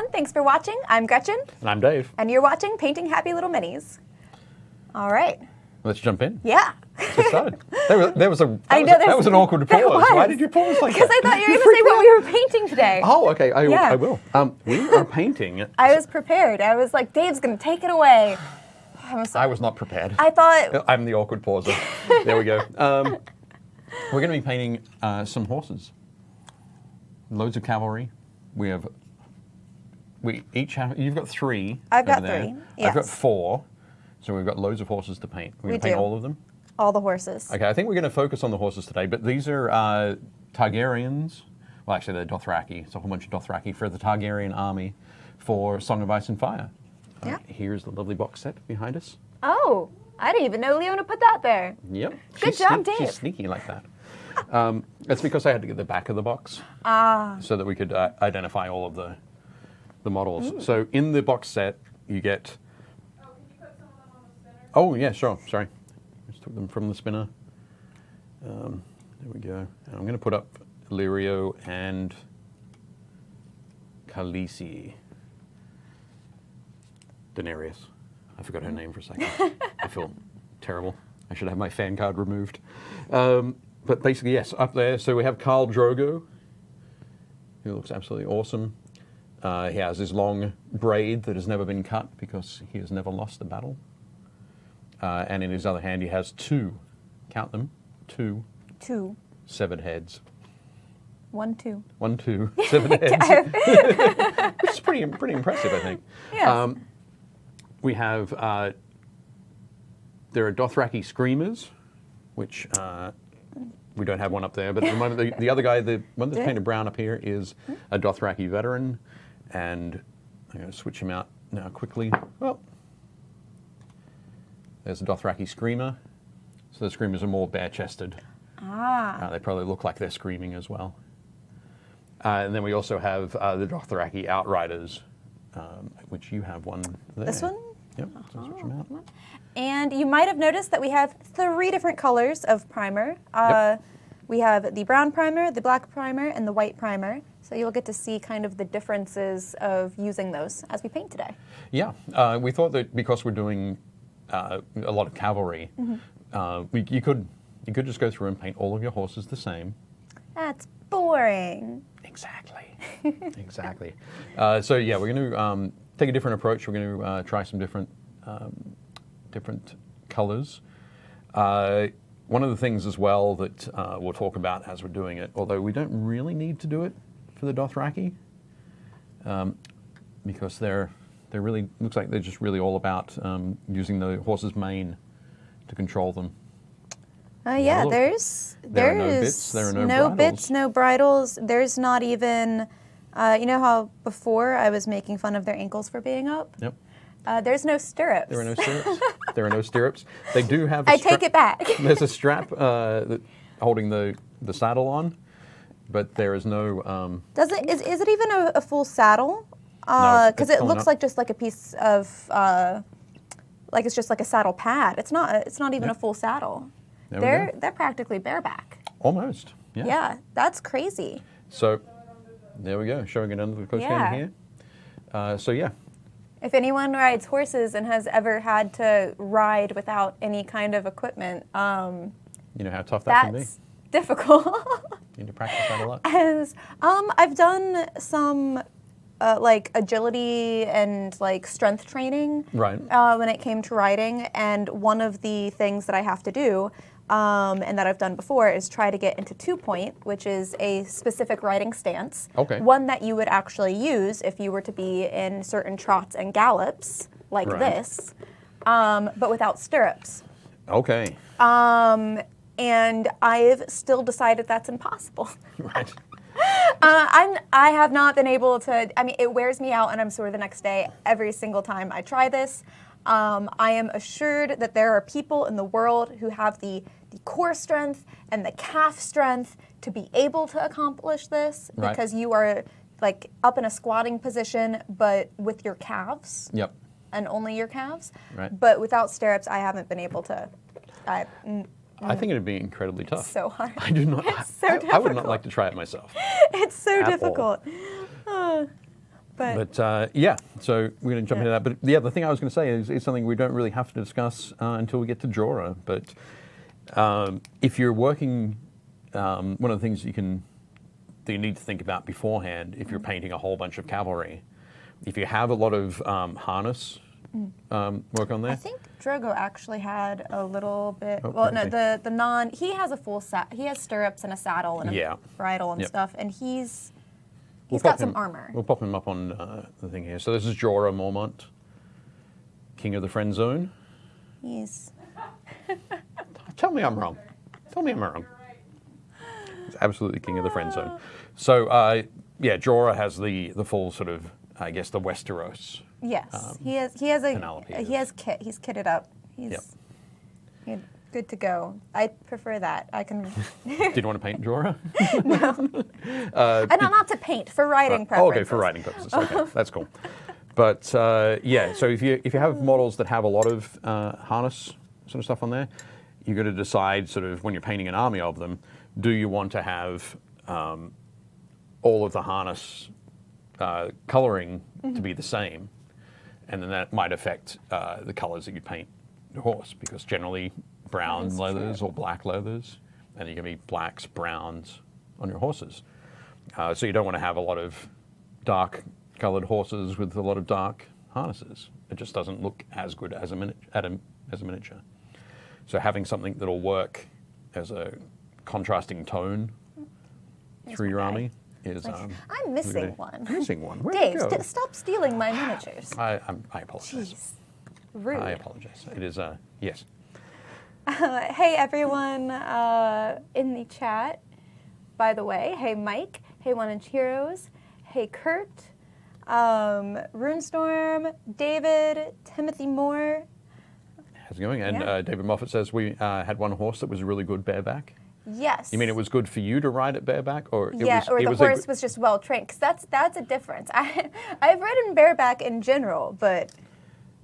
everyone. Thanks for watching. I'm Gretchen. And I'm Dave. And you're watching Painting Happy Little Minis. All right. Let's jump in. Yeah. Let's get started. That was an awkward pause. Was. Why did you pause like that? Because I thought you were going to say what we were painting today. Oh, okay. I will. We are painting. I was prepared. I was like, Dave's going to take it away. I was not prepared. I thought... I'm the awkward pauser. There we go. We're going to be painting some horses. Loads of cavalry. We each have... You've got 3 I've got there. 3, yes. I've got 4. So we've got loads of horses to paint. We're going to paint all of them? All the horses. Okay, I think we're going to focus on the horses today, but these are Targaryens. Well, actually, they're Dothraki. It's a whole bunch of Dothraki for the Targaryen army for Song of Ice and Fire. Yeah. Here's the lovely box set behind us. Oh, I didn't even know Leona put that there. Yep. Good job, Dave. She's sneaky like that. That's because I had to get the back of the box so that we could identify all of the models. Ooh. So in the box set, you get... Oh, yeah, sure. Sorry. Just took them from the spinner. There we go. And I'm going to put up Lirio and Khaleesi. Daenerys. I forgot her name for a second. I feel terrible. I should have my fan card removed. But basically, yes, up there. So we have Khal Drogo, who looks absolutely awesome. He has his long braid that has never been cut because he has never lost a battle. And in his other hand, he has 2, count them, 2 severed heads. 1, 2. 1, 2, 7 heads. Which is pretty impressive, I think. Yes. We have, there are Dothraki Screamers, which we don't have one up there, but at the moment, the other guy, the one that's painted brown up here, is a Dothraki veteran, and I'm going to switch him out now quickly. Well, there's a Dothraki Screamer. So the Screamers are more bare-chested. They probably look like they're screaming as well. And then we also have the Dothraki Outriders, which you have one there. This one? Yep, so switch them out. And you might have noticed that we have 3 different colors of primer. Yep. We have the brown primer, the black primer, and the white primer. So you'll get to see kind of the differences of using those as we paint today. Yeah, we thought that because we're doing a lot of cavalry, you could just go through and paint all of your horses the same. That's boring. Exactly. Exactly. So yeah, we're going to take a different approach. We're going to try some different colors. One of the things as well that we'll talk about as we're doing it, although we don't really need to do it for the Dothraki, because they're really, looks like they're just really all about using the horse's mane to control them. Yeah, there's there are no bits, there are no bridles. Bits, no bridles. There's not even, you know how before I was making fun of their ankles for being up? Yep. There's no stirrups. There are no stirrups. There are no stirrups. They do have I take it back. There's a strap holding the saddle on, but there is no... Is it even a full saddle? No, because it looks like just like a piece of, like it's just like a saddle pad. It's not even a full saddle. They're practically bareback. Almost, yeah. Yeah, that's crazy. So, there we go, showing it under the close camera here. So yeah. If anyone rides horses and has ever had to ride without any kind of equipment, you know how tough that can be. That's difficult. You need to practice that a lot. As I've done some like agility and like strength training when it came to riding, and one of the things that I have to do and that I've done before is try to get into 2-point, which is a specific riding stance. Okay. One that you would actually use if you were to be in certain trots and gallops like this, but without stirrups. Okay. And I've still decided that's impossible. Right. I have not been able to, I mean, it wears me out and I'm sore the next day every single time I try this. I am assured that there are people in the world who have the core strength and the calf strength to be able to accomplish this because you are like up in a squatting position, but with your calves. Yep. And only your calves. Right. But without stirrups, I haven't been able to. I think it'd be incredibly tough. It's so hard. I do not. It's so difficult. I would not like to try it myself. It's so difficult. But yeah, so we're going to jump into that. But yeah, the thing I was going to say is something we don't really have to discuss until we get to Jorah. But if you're working, one of the things that you need to think about beforehand, if you're painting a whole bunch of cavalry, if you have a lot of harness work on there. I think Drogo actually had a little bit. Oh, well, no, okay. the non. He has a full set. He has stirrups and a saddle and a bridle and stuff, and he's got some armor. We'll pop him up on the thing here. So this is Jorah Mormont, King of the Friend Zone. He's. Tell me I'm wrong. Tell me I'm wrong. He's absolutely King of the Friend Zone. So yeah, Jorah has the full sort of, I guess, the Westeros. Yes, he has kit. He's kitted up. He's good to go. I prefer that. I can. Did you want to paint Jorah? No. And not to paint, for writing purposes. Oh, okay, for writing purposes. Okay, that's cool. But yeah, so if you have models that have a lot of harness sort of stuff on there, you've got to decide sort of when you're painting an army of them, do you want to have all of the harness coloring to be the same? And then that might affect the colors that you paint the horse, because generally brown leathers or black leathers, and you're going to be blacks, browns on your horses. So you don't want to have a lot of dark colored horses with a lot of dark harnesses. It just doesn't look as good as a miniature. So having something that'll work as a contrasting tone through your army is. I'm missing one. Missing one. Where'd Dave, it go? stop stealing my miniatures. I apologize. Jeez. Rude. I apologize. It is yes. Hey everyone in the chat, by the way. Hey Mike. Hey One Inch Heroes. Hey Kurt. Runestorm. David. Timothy Moore. How's it going? And David Moffat says we had one horse that was really good bareback. Yes. You mean it was good for you to ride it bareback, or the horse was just well trained? Because that's a difference. I've ridden bareback in general, but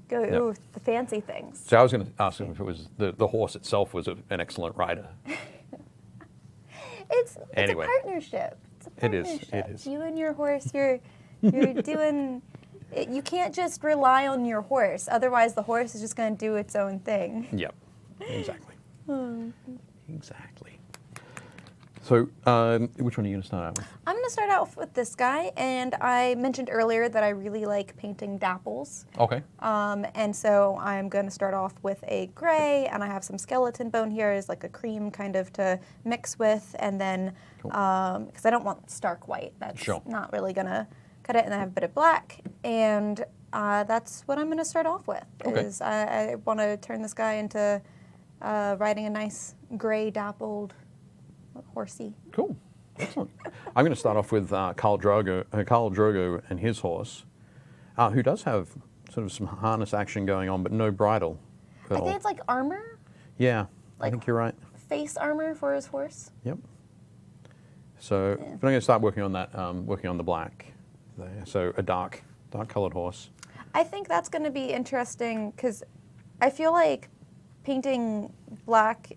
the fancy things. So I was going to ask him if it was the horse itself was an excellent rider. It's anyway. a partnership. It's a partnership. It is. You and your horse, you're doing. You can't just rely on your horse. Otherwise, the horse is just going to do its own thing. Yep. Exactly. Exactly. So, which one are you going to start out with? I'm going to start out with this guy, and I mentioned earlier that I really like painting dapples. Okay. And so I'm going to start off with a gray, and I have some skeleton bone here as like a cream kind of to mix with, and then, because I don't want stark white. That's not really going to cut it, and then I have a bit of black, and that's what I'm going to start off with. Is I want to turn this guy into riding a nice gray dappled horsey. Cool. Excellent. I'm going to start off with Khal Drogo and his horse, who does have sort of some harness action going on, but no bridle. I think it's like armor. Yeah, I think you're right. Face armor for his horse. Yep. So, but I'm going to start working on that, working on the black there. So a dark colored horse. I think that's going to be interesting because I feel like painting black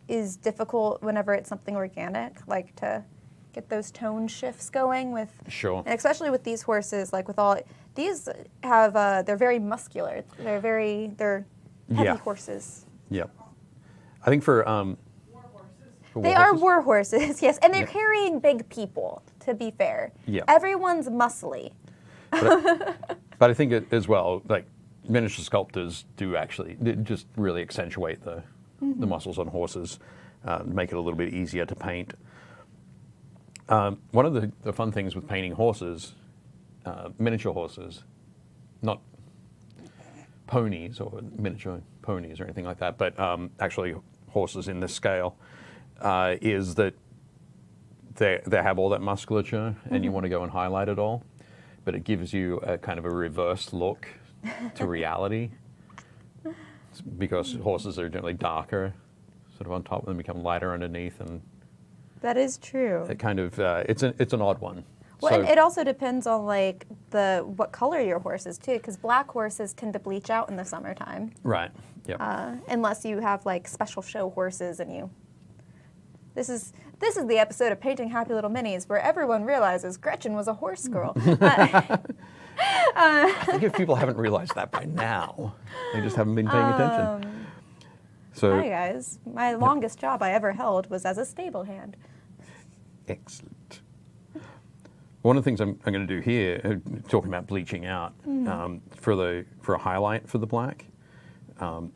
is difficult whenever it's something organic, like to get those tone shifts going with. Sure. And especially with these horses, like with all these have, they're very muscular. They're heavy horses. Yep. I think for they are war horses, yes, and they're carrying big people. To be fair, everyone's muscly. But I think as well, like miniature sculptors do actually just really accentuate the muscles on horses, make it a little bit easier to paint. One of the fun things with painting horses, miniature horses, not ponies or miniature ponies or anything like that, but actually horses in this scale, is that they have all that musculature and you want to go and highlight it all, but it gives you a kind of a reverse look to reality. Because horses are generally darker, sort of on top, and then become lighter underneath, and that is true. It kind of it's an odd one. Well, and it also depends on like what color your horse is too, because black horses tend to bleach out in the summertime. Right. Yep. Unless you have like special show horses and This is the episode of Painting Happy Little Minis where everyone realizes Gretchen was a horse girl. I think if people haven't realized that by now, they just haven't been paying attention. So, hi guys, my longest job I ever held was as a stable hand. Excellent. One of the things I'm going to do here, talking about bleaching out, for a highlight for the black,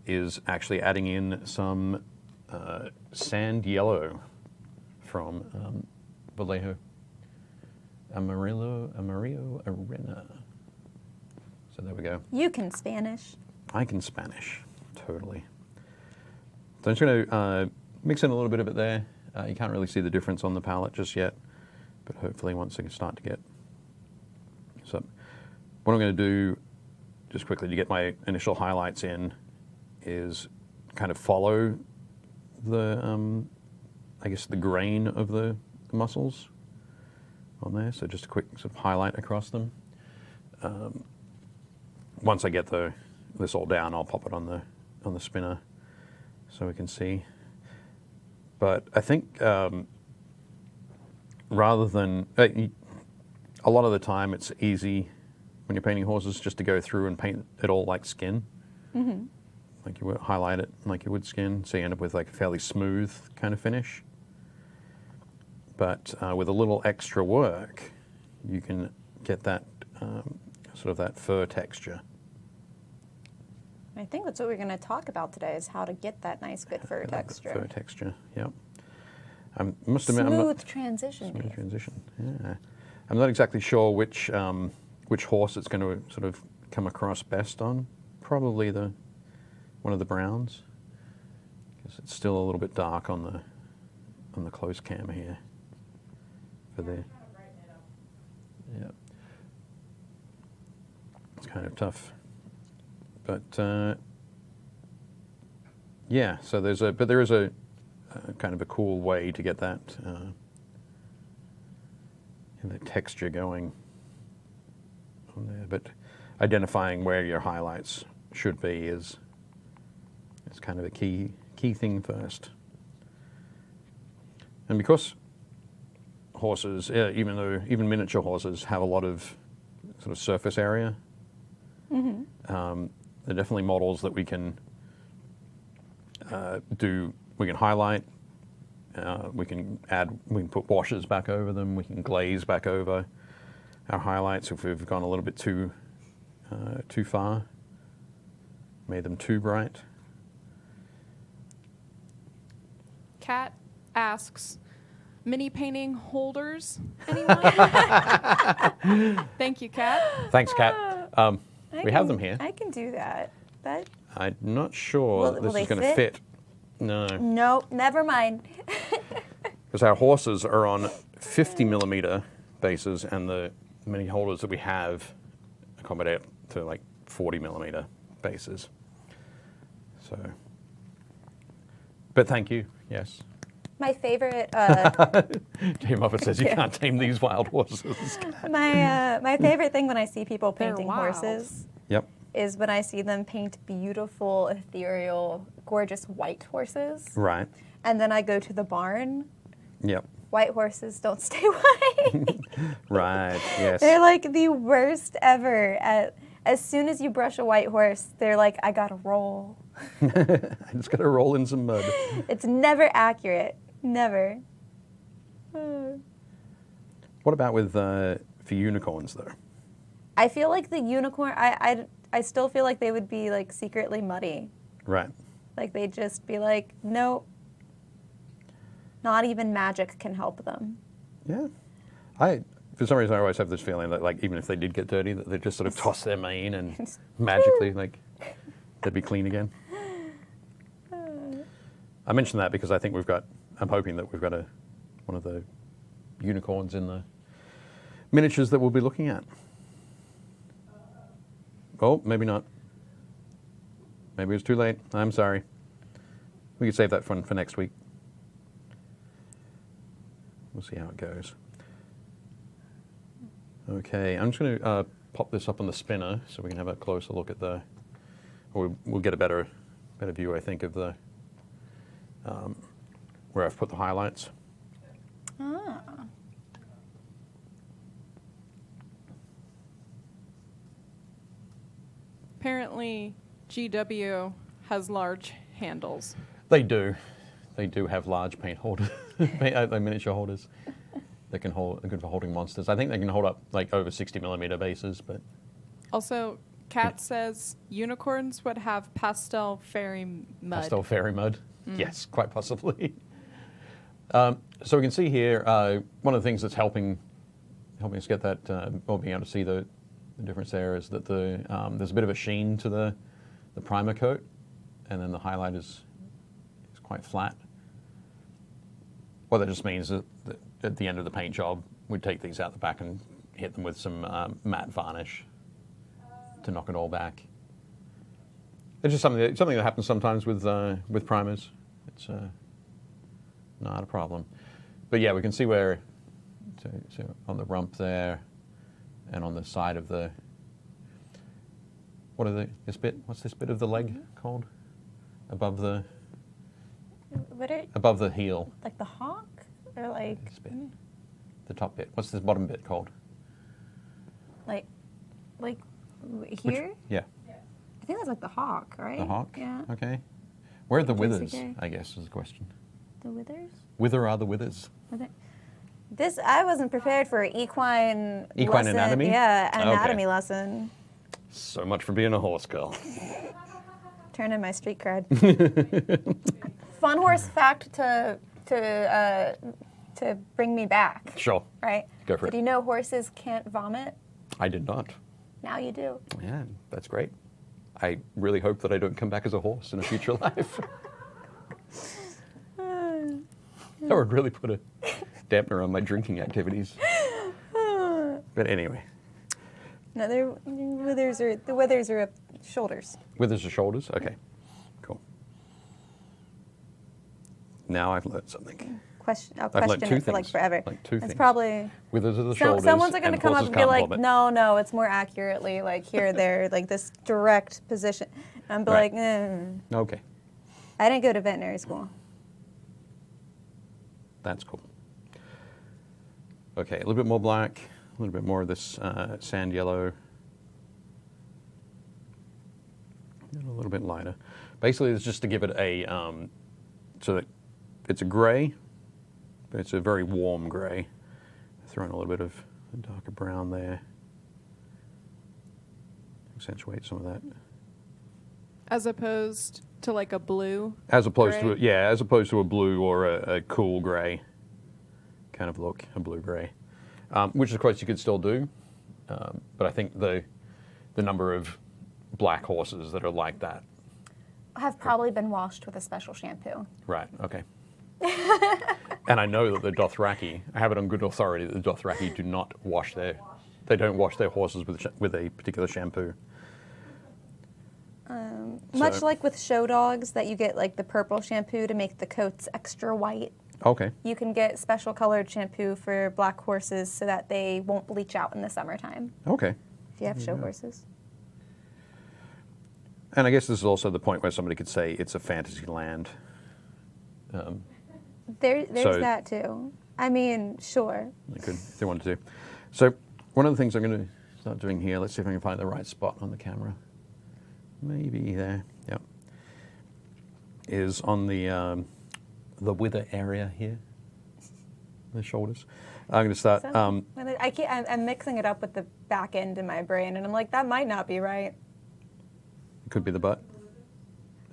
is actually adding in some sand yellow from Vallejo Amarillo Arena. So there we go. You can Spanish. I can Spanish, totally. So I'm just going to mix in a little bit of it there. You can't really see the difference on the palette just yet, but hopefully once I start to get. So what I'm going to do, just quickly to get my initial highlights in, is kind of follow the, I guess, the grain of the muscles on there. So just a quick sort of highlight across them. Once I get this all down, I'll pop it on the spinner so we can see. But I think rather than a lot of the time, it's easy when you're painting horses just to go through and paint it all like skin. Mm-hmm. Like you would highlight it like you would skin, so you end up with like a fairly smooth kind of finish. But with a little extra work, you can get that sort of that fur texture. I think that's what we're going to talk about today, is how to get that nice, good fur texture. Fur texture, yeah. I must admit, smooth transition. Smooth transition, yeah. I'm not exactly sure which horse it's going to sort of come across best on. Probably one of the browns, because it's still a little bit dark on the close cam here. For there, yeah, it's kind of tough, but yeah. So there is a kind of a cool way to get that the texture going on there. But identifying where your highlights should be is kind of a key thing first. And because horses, even miniature horses have a lot of sort of surface area, they're definitely models that we can we can highlight, we can put washes back over them, we can glaze back over our highlights if we've gone a little bit too far, made them too bright. Kat asks, mini painting holders, anyone? Thank you, Kat. Thanks, Kat. We have them here. I can do that. But I'm not sure this is going to fit. No. Nope, never mind. Because our horses are on 50 millimeter bases, and the mini holders that we have accommodate to like 40 millimeter bases. So, but thank you. Yes. My favorite. Jay Muffet says you can't tame these wild horses. My favorite thing when I see people They're painting wild. horses. Yep. Is when I see them paint beautiful, ethereal, gorgeous white horses. Right. And then I go to the barn. Yep. White horses don't stay white. Right. Yes. They're like the worst ever. As soon as you brush a white horse, they're like, I gotta roll. I just gotta roll in some mud. It's never accurate. Never. What about with for unicorns though? I feel like the unicorn. I still feel like they would be like secretly muddy. Right. Like they'd just be like, nope. Not even magic can help them. Yeah. For some reason, I always have this feeling that, like, even if they did get dirty, that they'd just sort of toss their mane and magically, like, they'd be clean again. I mention that because I think I'm hoping that we've got one of the unicorns in the miniatures that we'll be looking at. Oh, maybe not. Maybe it's too late. I'm sorry. We could save that for next week. We'll see how it goes. Okay, I'm just going to pop this up on the spinner so we can have a closer look at we'll get a better view, I think, of where I've put the highlights. Ah. Apparently, GW has large handles. They do. They do have large paint holders, miniature holders. They can hold, good for holding monsters. I think they can hold up like over 60mm bases, but Also, Kat says unicorns would have pastel fairy mud. pastel fairy mud. Yes, quite possibly. So we can see here, one of the things that's helping us get that, or being able to see the difference there is that there's a bit of a sheen to the primer coat, and then the highlight is quite flat. What that just means that at the end of the paint job, we'd take these out the back and hit them with some matte varnish to knock it all back. It's just something that happens sometimes with primers. It's not a problem. But yeah, we can see where, so on the rump there, and on the side of the, what's this bit of the leg called? Above the heel. Like the hawk? Or like... This bit. The top bit. What's this bottom bit called? Like here? Yeah. I think that's like the hawk, right? The hawk? Yeah. Okay. Where are the Casey withers, Gay. I guess, is the question. The withers? Whither are the withers? This, I wasn't prepared for an equine lesson. Anatomy? Yeah, Okay. anatomy lesson. So much for being a horse girl. Turn in my street cred. Fun horse fact to bring me back. Sure. Right? Go for it. Did you know horses can't vomit? I did not. Now you do. Yeah, that's great. I really hope that I don't come back as a horse in a future life. That would really put a dampener on my drinking activities. But anyway. No, the withers are up shoulders. Withers or shoulders? Okay, cool. Now I've learned something. I'll I've learned question two it for like things. forever. Like two it's things. probably Withers are the shoulders. someone's going to and come up horses and be can't like, vomit. no, it's more accurately like here, there, like this direct position. And I'm be Right. like, Okay, I didn't go to veterinary school. that's cool. Okay, a little bit more black, a little bit more of this sand yellow. And a little bit lighter. Basically, it's just to give it a, so that it's a gray, but it's a very warm gray. Throw in a little bit of a darker brown there. Accentuate some of that. As opposed to like a blue. As opposed gray? as opposed to a blue or a cool gray kind of look, a blue gray, which of course you could still do, but I think the number of black horses that are like that Have probably been washed with a special shampoo. Right, okay. And I know that the Dothraki, I have it on good authority that the Dothraki do not wash they don't wash their horses with a particular shampoo. Much So- like with show dogs, that you get like the purple shampoo to make the coats extra white. Okay, You can get special colored shampoo for black horses so that they won't bleach out in the summertime okay. if you have show horses. And I guess this is also the point where somebody could say it's a fantasy land. There's So- that too. I mean, sure. They could, if they wanted to. So one of the things I'm going to start doing here, let's see if I can find the right spot on the camera. Maybe there, yep. Is on the wither area here, the shoulders. I'm going to start, I'm mixing it up with the back end in my brain, and I'm like, that might not be right. could be the butt.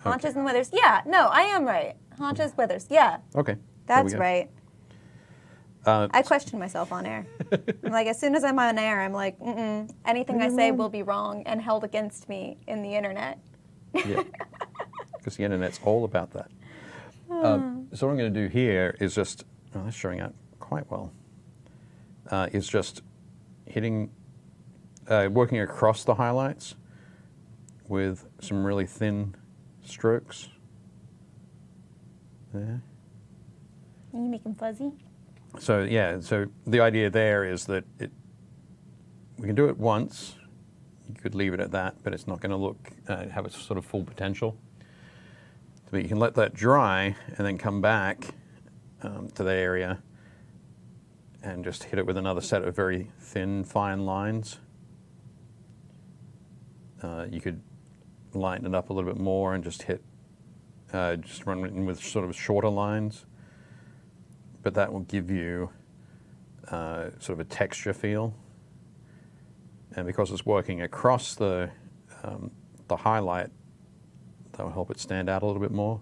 Haunches and withers. Yeah, no, I am right. Haunches, withers. Yeah, Okay. there we that's go. right. I question myself on air. I'm like, as soon as I'm on air, I'm like, anything I say will be wrong and held against me in the internet. Yeah, because the internet's all about that. So what I'm going to do here is just, oh, that's showing out quite well, is just hitting, working across the highlights with some really thin strokes there. Are you making fuzzy? So yeah, so the idea there is that we can do it once. You could leave it at that, but it's not going to look have its sort of full potential. But you can let that dry and then come back to that area and just hit it with another set of very thin, fine lines. You could lighten it up a little bit more and just just run it in with sort of shorter lines. But that will give you sort of a texture feel. And because it's working across the highlight, that will help it stand out a little bit more.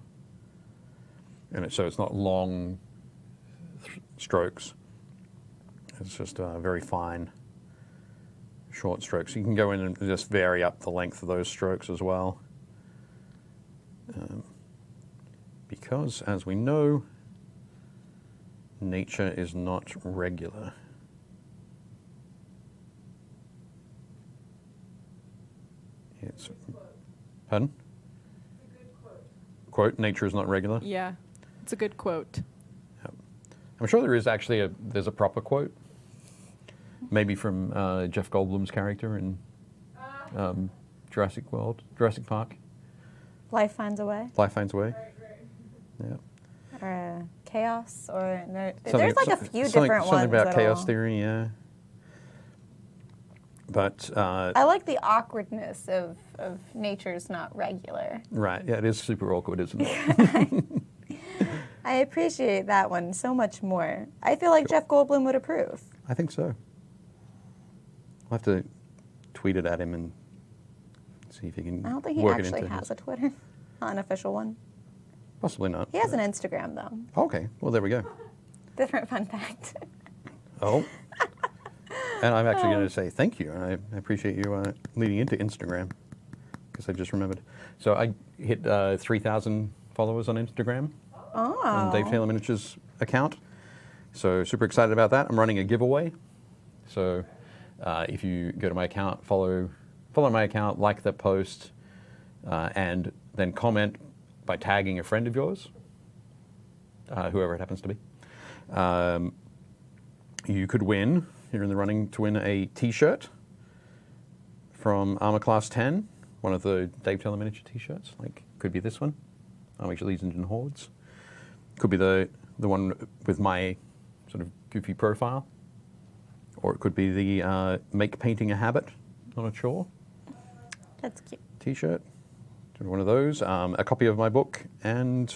And so it's not long strokes. It's just very fine, short strokes. You can go in and just vary up the length of those strokes as well. Because, as we know, nature is not regular. It's, pardon? It's a good quote. Quote, nature is not regular? Yeah, it's a good quote. Yep. I'm sure there is actually there's a proper quote. Maybe from Jeff Goldblum's character in Jurassic Park. Life finds a way. Life finds a way. Right. Yeah. Or chaos, or Something- there's like a few different ones. Something about chaos that'll- theory, yeah. But I like the awkwardness of nature's not regular. right, yeah, it is super awkward, isn't it? I appreciate that one so much more. I feel like Jeff Goldblum would approve. I think so. I'll have to tweet it at him and see if he can I don't think he work it actually into has a Twitter, not an official one. Possibly not. He has an Instagram though. Okay, well there we go. Different fun fact. Oh. And I'm actually going to say thank you. I appreciate you leading into Instagram, because I just remembered. So I hit 3,000 followers on Instagram on Dave Taylor Miniatures account. So super excited about that. I'm running a giveaway. So if you go to my account, follow my account, like the post, and then comment by tagging a friend of yours, whoever it happens to be. You could win. You're in the running to win a T-shirt from Armor Class 10, one of the Dave Taylor Miniature T-shirts. Like, could be this one, Army Legions and Hordes. Could be the one with my sort of goofy profile, or it could be the Make Painting a Habit on a Chore That's cute. T-shirt. One of those. A copy of my book and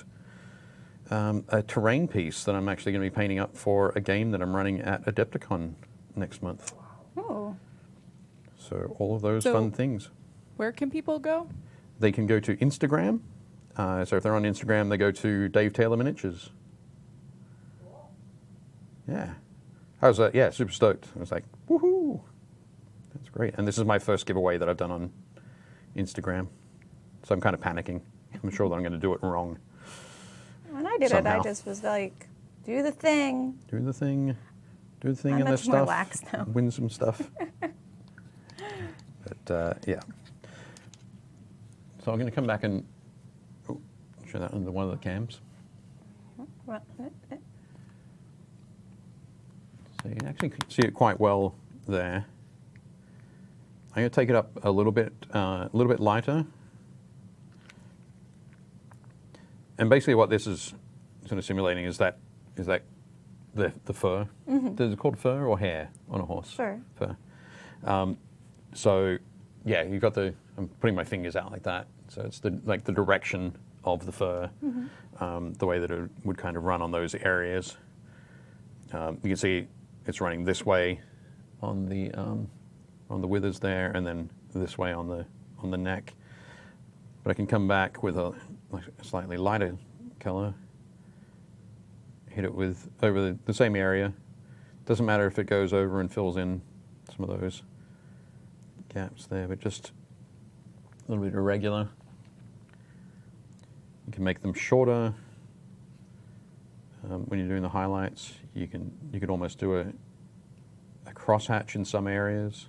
a terrain piece that I'm actually going to be painting up for a game that I'm running at Adepticon next month. Oh. So all of those So- fun things. Where can people go? They can go to Instagram. So if they're on Instagram, they go to Dave Taylor Miniatures. Yeah. I was super stoked. I was like, woohoo! That's great. And this is my first giveaway that I've done on Instagram. So I'm kind of panicking. I'm sure that I'm going to do it wrong. When I did Somehow. it, I just was like, do the thing. Do the thing I'm and much this more stuff. lax now. Win some stuff. But yeah. So I'm going to come back and show that under one of the cams. What? So you can actually see it quite well there. I'm going to take it up a little bit lighter. And basically, what this is sort of simulating is that the fur. Mm-hmm. Is it called fur or hair on a horse? Fur. Fur. So yeah, you've got I'm putting my fingers out like that. So it's the direction of the fur, the way that it would kind of run on those areas. You can see it's running this way on the withers there, and then this way on the neck. But I can come back with a slightly lighter color, hit it with over the same area. Doesn't matter if it goes over and fills in some of those gaps there, but just a little bit irregular. You can make them shorter. When you're doing the highlights, you could almost do a crosshatch in some areas.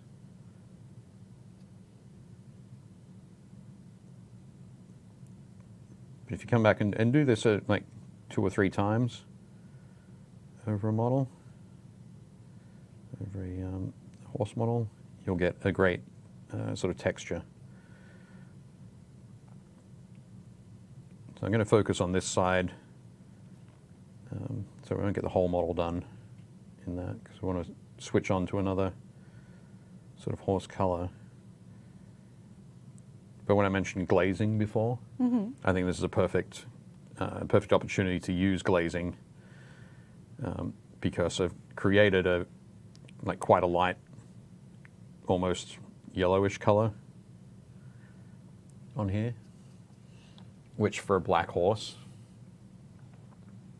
But if you come back and do this like 2 or 3 times over a model, over a horse model, you'll get a great sort of texture. So I'm going to focus on this side. So So we won't get the whole model done in that because we want to switch on to another sort of horse color. But when I mentioned glazing before, I think this is a perfect opportunity to use glazing because I've created quite a light, almost yellowish color on here, which for a black horse,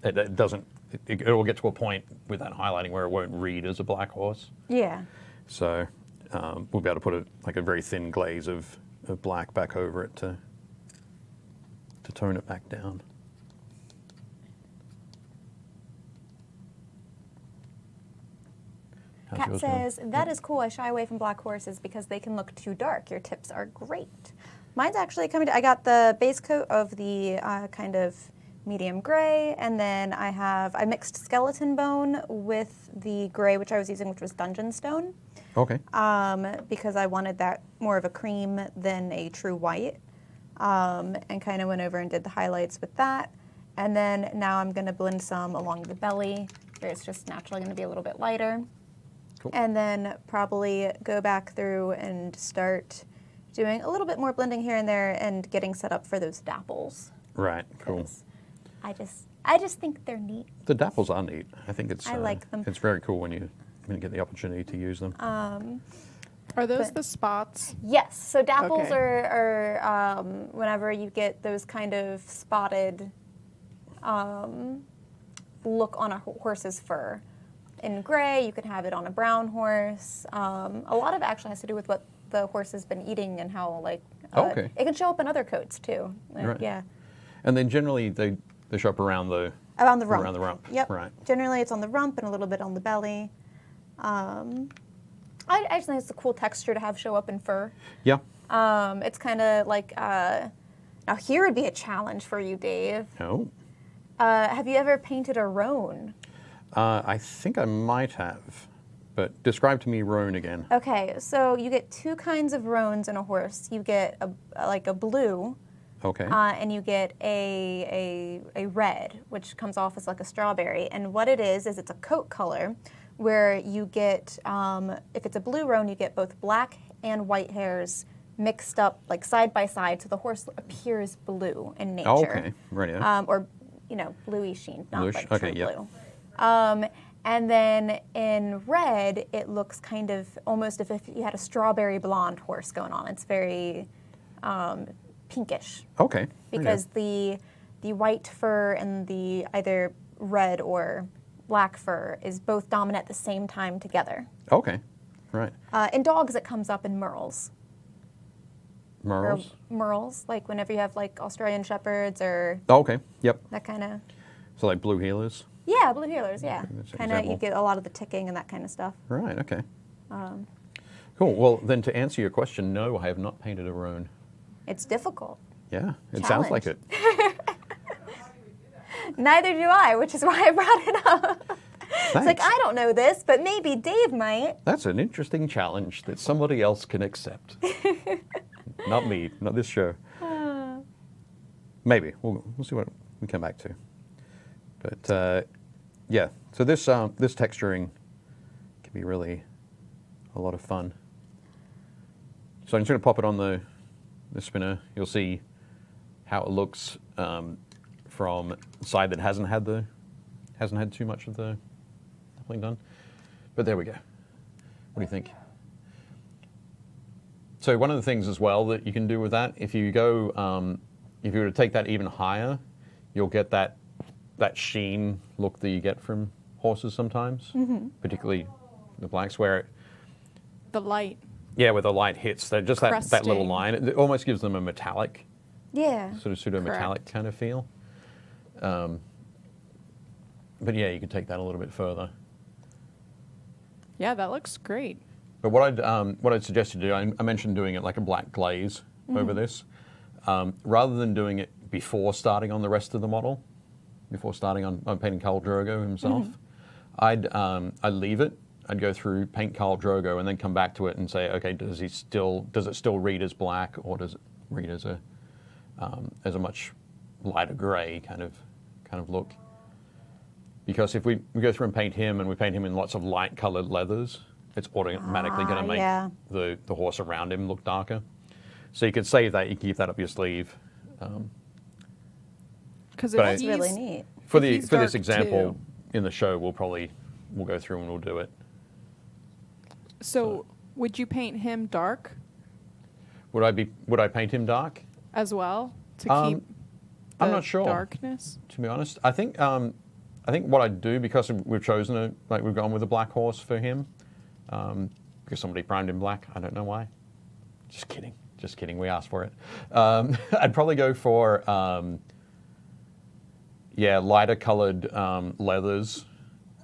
it doesn't. It will get to a point with that highlighting where it won't read as a black horse. Yeah. So we'll be able to put a very thin glaze of black back over it to tone it back down. How's Kat yours going? says, that is cool. I shy away from black horses because they can look too dark. Your tips are great. Mine's actually coming to, I got the base coat of the kind of medium gray, and then I mixed skeleton bone with the gray, which I was using, which was dungeon stone. Okay. Because I wanted that more of a cream than a true white, and kind of went over and did the highlights with that. And then now I'm going to blend some along the belly, where it's just naturally going to be a little bit lighter. Cool. And then probably go back through and start doing a little bit more blending here and there and getting set up for those dapples. Right. Cool. 'Cause I just think they're neat. The dapples are neat. I think it's. I like them. It's very cool when you get the opportunity to use them. Are those But- the spots? Yes, so dapples Okay. are whenever you get those kind of spotted look on a horse's fur. In gray, you can have it on a brown horse. A lot of it actually has to do with what the horse has been eating and how, Okay. It can show up in other coats too. Right. Yeah. And then generally they show up around the Around the rump. Around the rump. Yep. Right. Generally, it's on the rump and a little bit on the belly. I just think it's a cool texture to have show up in fur. Yeah. It's kind of like, now here would be a challenge for you, Dave. Oh. Have you ever painted a roan? I think I might have, but describe to me roan again. Okay, so you get two kinds of roans in a horse. You get a blue, Okay. and you get a red, which comes off as like a strawberry. And what it is it's a coat color where you get, if it's a blue roan, you get both black and white hairs mixed up like side by side, so the horse appears blue in nature. Oh, okay. Right. Or, bluey sheen, not Bluish, like okay, true yep. blue. And then in red, it looks kind of almost as if you had a strawberry blonde horse going on. It's very pinkish Okay. because the white fur and the either red or black fur is both dominant at the same time together. Okay. Right. In dogs, it comes up in merles. Merles. Or merles, like whenever you have like Australian shepherds or Oh, okay. Yep. that kind of. So like blue heelers. Yeah, blue heelers, yeah. That's an Kind of, you example. get a lot of the ticking and that kind of stuff. Right. Okay. Cool. Well, then to answer your question, no, I have not painted a roan. It's difficult. Yeah. It sounds like it. Neither do I, which is why I brought it up. It's like, Thanks. I don't know this, but maybe Dave might. That's an interesting challenge that somebody else can accept. Not me, not this show. Maybe. We'll see what we come back to. But yeah, so this texturing can be really a lot of fun. So I'm just going to pop it on the spinner. You'll see how it looks from the side that hasn't had too much of the thing done. But there we go. What do you think? So one of the things as well that you can do with that, if you go, if you were to take that even higher, you'll get that sheen look that you get from horses sometimes, particularly the blacks, where The light. where the light hits, that just that little Crusting. line, it almost gives them a metallic, Yeah. sort of pseudo-metallic Correct. kind of feel. But yeah, you could take that a little bit further. Yeah, that looks great. But what I'd suggest you do, I mentioned doing it like a black glaze over this, rather than doing it before starting on the rest of the model, before starting on painting Khal Drogo himself, I'd leave it. I'd go through, paint Khal Drogo, and then come back to it and say, okay, does it still read as black, or does it read as a much lighter gray kind of look? because if we go through and paint him and we paint him in lots of light colored leathers, it's automatically going to make yeah. the horse around him look darker. So you can save that, you can keep that up your sleeve. Because But That's really neat. For If he's this dark, example, too. in the show, we'll go through and we'll do it. So would you paint him dark Would I paint him dark? as well to keep I'm the not sure. darkness? To be honest, I think what I'd do, because we've chosen we've gone with a black horse for him, because somebody primed him black. I don't know why. Just kidding. We asked for it. I'd probably go for lighter colored leathers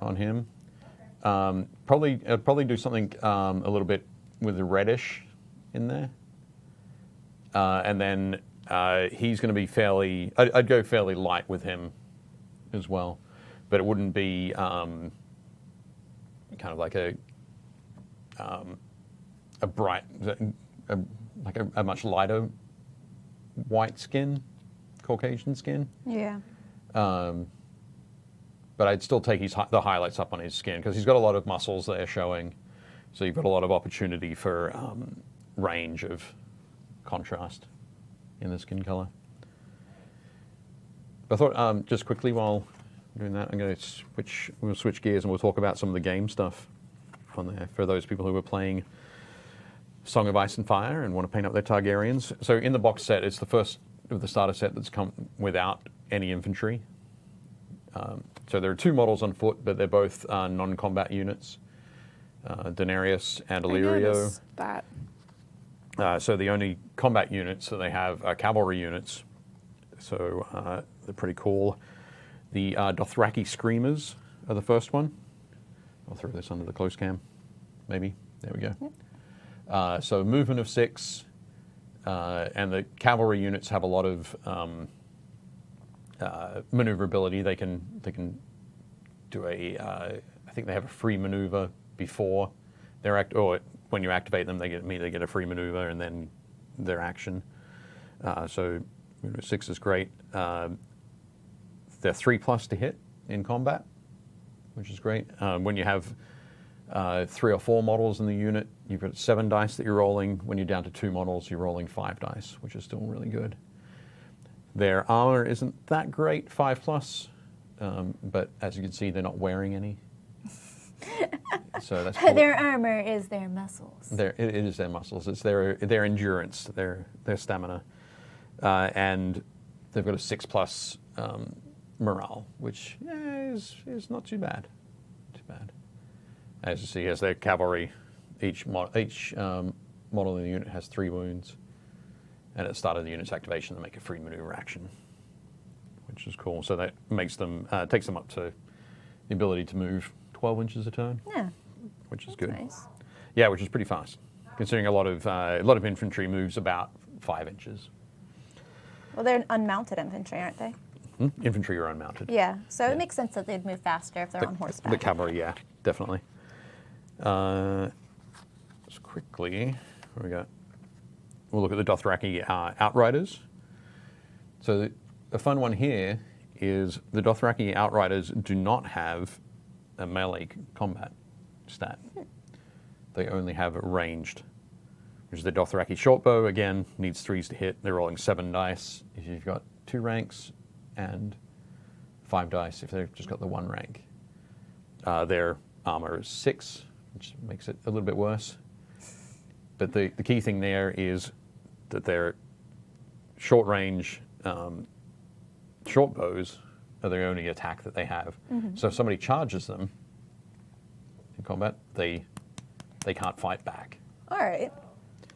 on him. Probably do something a little bit with the reddish in there, and then he's going to be fairly. I'd go fairly light with him as well, but it wouldn't be kind of like a bright, like a much lighter white skin, Caucasian skin. Yeah. But I'd still take the highlights up on his skin because he's got a lot of muscles there showing, so you've got a lot of opportunity for range of contrast in the skin color. I thought just quickly while doing that, we'll switch gears and we'll talk about some of the game stuff on there for those people who are playing Song of Ice and Fire and want to paint up their Targaryens. So in the box set, it's the first of the starter set that's come without any infantry. So there are two models on foot, but they're both non-combat units, Daenerys and I Illyrio. noticed that. So the only combat units that they have are cavalry units. So they're pretty cool. The Dothraki Screamers are the first one. I'll throw this under the close cam, maybe. There we go. Yep. So movement of 6, and the cavalry units have a lot of maneuverability. They can do I think they have a free maneuver before their when you activate them, they get a free maneuver and then their action. So movement 6 is great. They're 3+ to hit in combat, which is great. When you have 3 or 4 models in the unit, you've got 7 dice that you're rolling. When you're down to 2 models, you're rolling 5 dice, which is still really good. Their armor isn't that great, 5+, but as you can see, they're not wearing any. So that's cool. Their armor is their muscles. It is their muscles. It's their endurance, their stamina, and they've got a 6+ morale, which is not too bad. As you see, as their cavalry, each model in the unit has 3 wounds. And at the start of the unit's activation, they make a free maneuver action, which is cool. So that makes them takes them up to the ability to move 12 inches a turn. Yeah. Which is good. Nice. Yeah, which is pretty fast, considering a lot of infantry moves about 5 inches. Well, they're unmounted infantry, aren't they? Infantry are unmounted. Yeah. So Yeah. it makes sense that they'd move faster if they're on horseback. The cavalry, yeah, definitely. Just quickly, what we got? We'll look at the Dothraki Outriders. So the fun one here is the Dothraki Outriders do not have a melee combat stat. They only have ranged, which is the Dothraki Shortbow. Again, needs 3s to hit. They're rolling 7 dice if you've got 2 ranks and 5 dice if they've just got the 1 rank. Their armor is 6, which makes it a little bit worse. But the key thing there is that their short range short bows are the only attack that they have. Mm-hmm. So if somebody charges them in combat, they can't fight back. All right.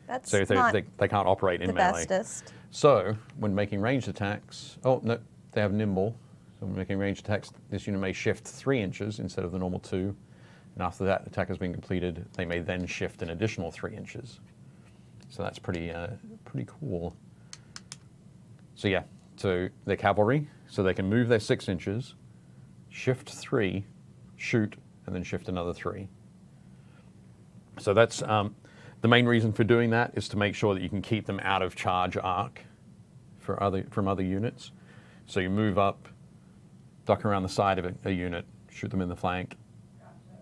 That's So not they can't operate in the melee. bestest. So when making ranged attacks, they have nimble. So when making ranged attacks, this unit may shift 3 inches instead of the normal 2. And after that attack has been completed, they may then shift an additional 3 inches. So that's pretty cool. So yeah, so they're cavalry, so they can move their 6 inches, shift 3, shoot, and then shift another 3. So that's the main reason for doing that is to make sure that you can keep them out of charge arc from other units. So you move up duck around the side of a unit, shoot them in the flank,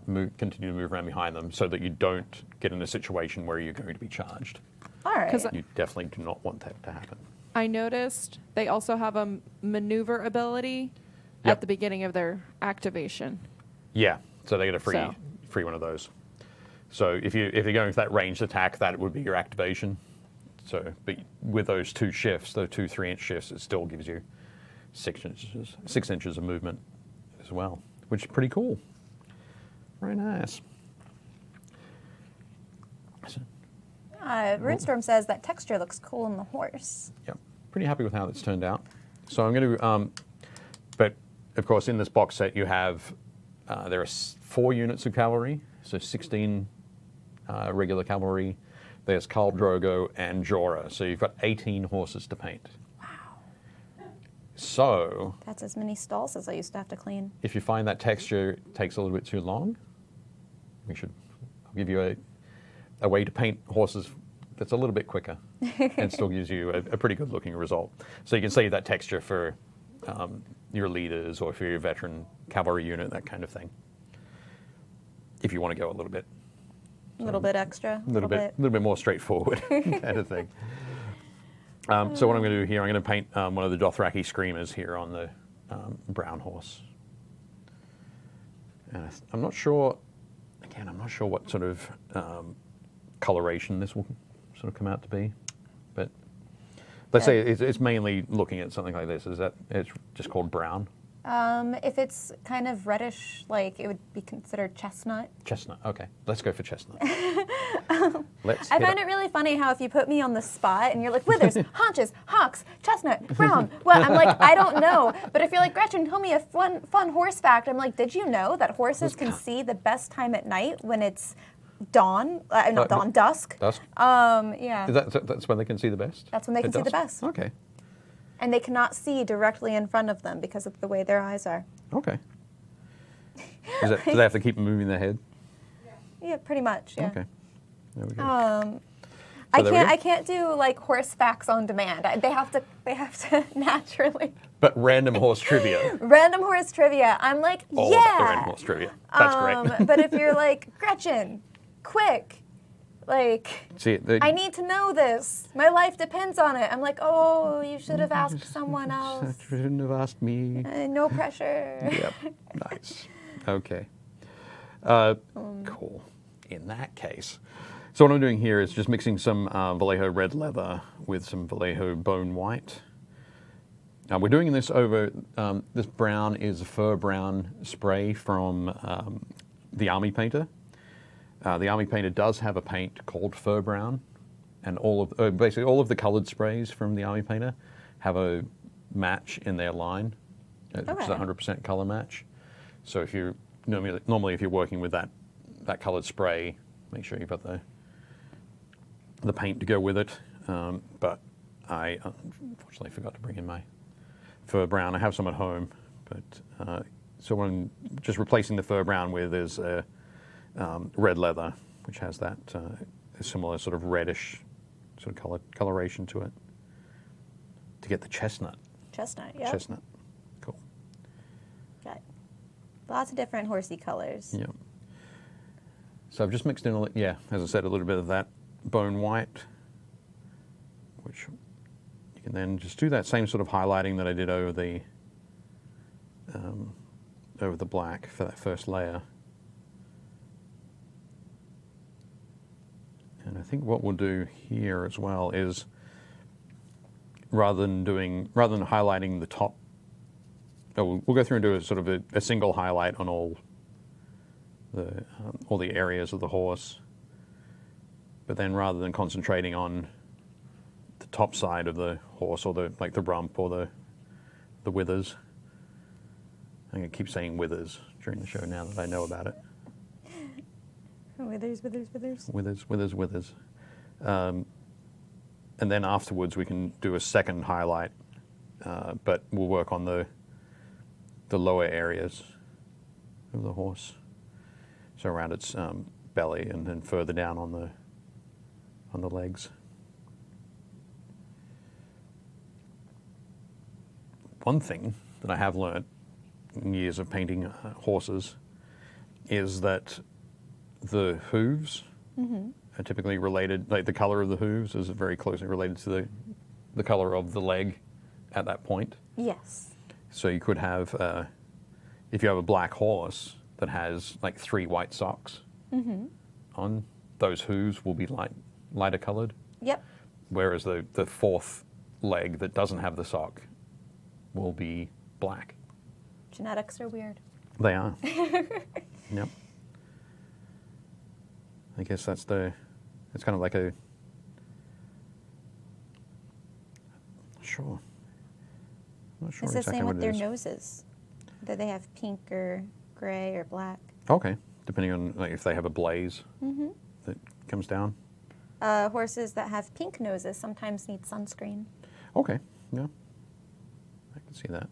continue to move around behind them so that you don't get in a situation where you're going to be charged. All right. 'Cause You definitely do not want that to happen. I noticed they also have a maneuver ability Yep. at the beginning of their activation. Yeah, so they get a So- free one of those. So if you're going for that ranged attack, that would be your activation. So, but with those 2 shifts, those 2 3-inch shifts, it still gives you 6 inches of movement as well, which is pretty cool. Very nice. Runestorm says that texture looks cool in the horse. Yep, pretty happy with how that's turned out. So I'm going to, but of course in this box set you have, there are 4 units of cavalry, so 16 regular cavalry. There's Khal Drogo and Jorah, so you've got 18 horses to paint. Wow. So That's as many stalls as I used to have to clean. if you find that texture takes a little bit too long, I'll give you a way to paint horses that's a little bit quicker and still gives you a pretty good looking result. So you can save that texture for your leaders or for your veteran cavalry unit, that kind of thing. If you want to go a little bit. A little bit extra. A little bit more straightforward kind of thing. So what I'm going to do here, I'm going to paint one of the Dothraki screamers here on the brown horse. And I'm not sure, again, I'm not sure what sort of coloration this will sort of come out to be. But let's say it's mainly looking at something like this. Is that it's just called brown? If it's kind of reddish, like it would be considered chestnut. Chestnut. Okay, let's go for chestnut. I find it really funny how if you put me on the spot and you're like, withers, haunches, hawks, chestnut, brown. Well, I'm like, I don't know. But if you're like, Gretchen, tell me a fun horse fact. I'm like, did you know that horses can see the best time at night when it's dawn? Not dawn, dusk. Dusk. Yeah. That's when they can see the best. That's when they can see the best. Okay. And they cannot see directly in front of them because of the way their eyes are. Okay. Do they have to keep moving their head? Yeah, pretty much. Yeah. Okay. There we go. I can't do like horse facts on demand. They have to naturally. But random horse trivia. Random horse trivia. I'm like, All yeah. about the random horse trivia. That's great. But if you're like, Gretchen, quick, like, See, I need to know this. My life depends on it. I'm like, oh, you should have asked someone else. shouldn't have asked me. No pressure. Yep. Nice. Okay. Cool. In that case. So what I'm doing here is just mixing some Vallejo red leather with some Vallejo bone white. We're doing this over, this brown is a fur brown spray from the Army Painter. The Army Painter does have a paint called Fur Brown, and basically all of the colored sprays from the Army Painter have a match in their line, which is a 100% color match. So if you normally if you're working with that colored spray, make sure you've got the paint to go with it. But I unfortunately forgot to bring in my Fur Brown. I have some at home, but so what I'm just replacing the Fur Brown with is red leather, which has that similar sort of reddish sort of coloration to it, to get the chestnut. Chestnut, yeah. Chestnut, cool. Got lots of different horsey colors. Yeah. So I've just mixed in, as I said, a little bit of that bone white, which you can then just do that same sort of highlighting that I did over the black for that first layer. And I think what we'll do here as well is, rather than highlighting the top, we'll go through and do a sort of a single highlight on all the areas of the horse. But then rather than concentrating on the top side of the horse or the rump or the withers, I'm going to keep saying withers during the show now that I know about it. Withers, withers, withers. Withers. And then afterwards we can do a second highlight, but we'll work on the lower areas of the horse. So around its belly and then further down on the legs. One thing that I have learned years of painting horses is that the hooves are typically related, like the color of the hooves is very closely related to the color of the leg at that point. Yes. So you could have, if you have a black horse that has like 3 white socks on, those hooves will be lighter colored. Yep. Whereas the 4th leg that doesn't have the sock will be black. Genetics are weird. They are. Yep. I guess it's kind of like a, sure. I'm not sure It's the exactly same what with it their is. noses. That they have pink or gray or black. Okay, depending on like if they have a blaze that comes down. Horses that have pink noses sometimes need sunscreen. Okay, yeah, I can see that.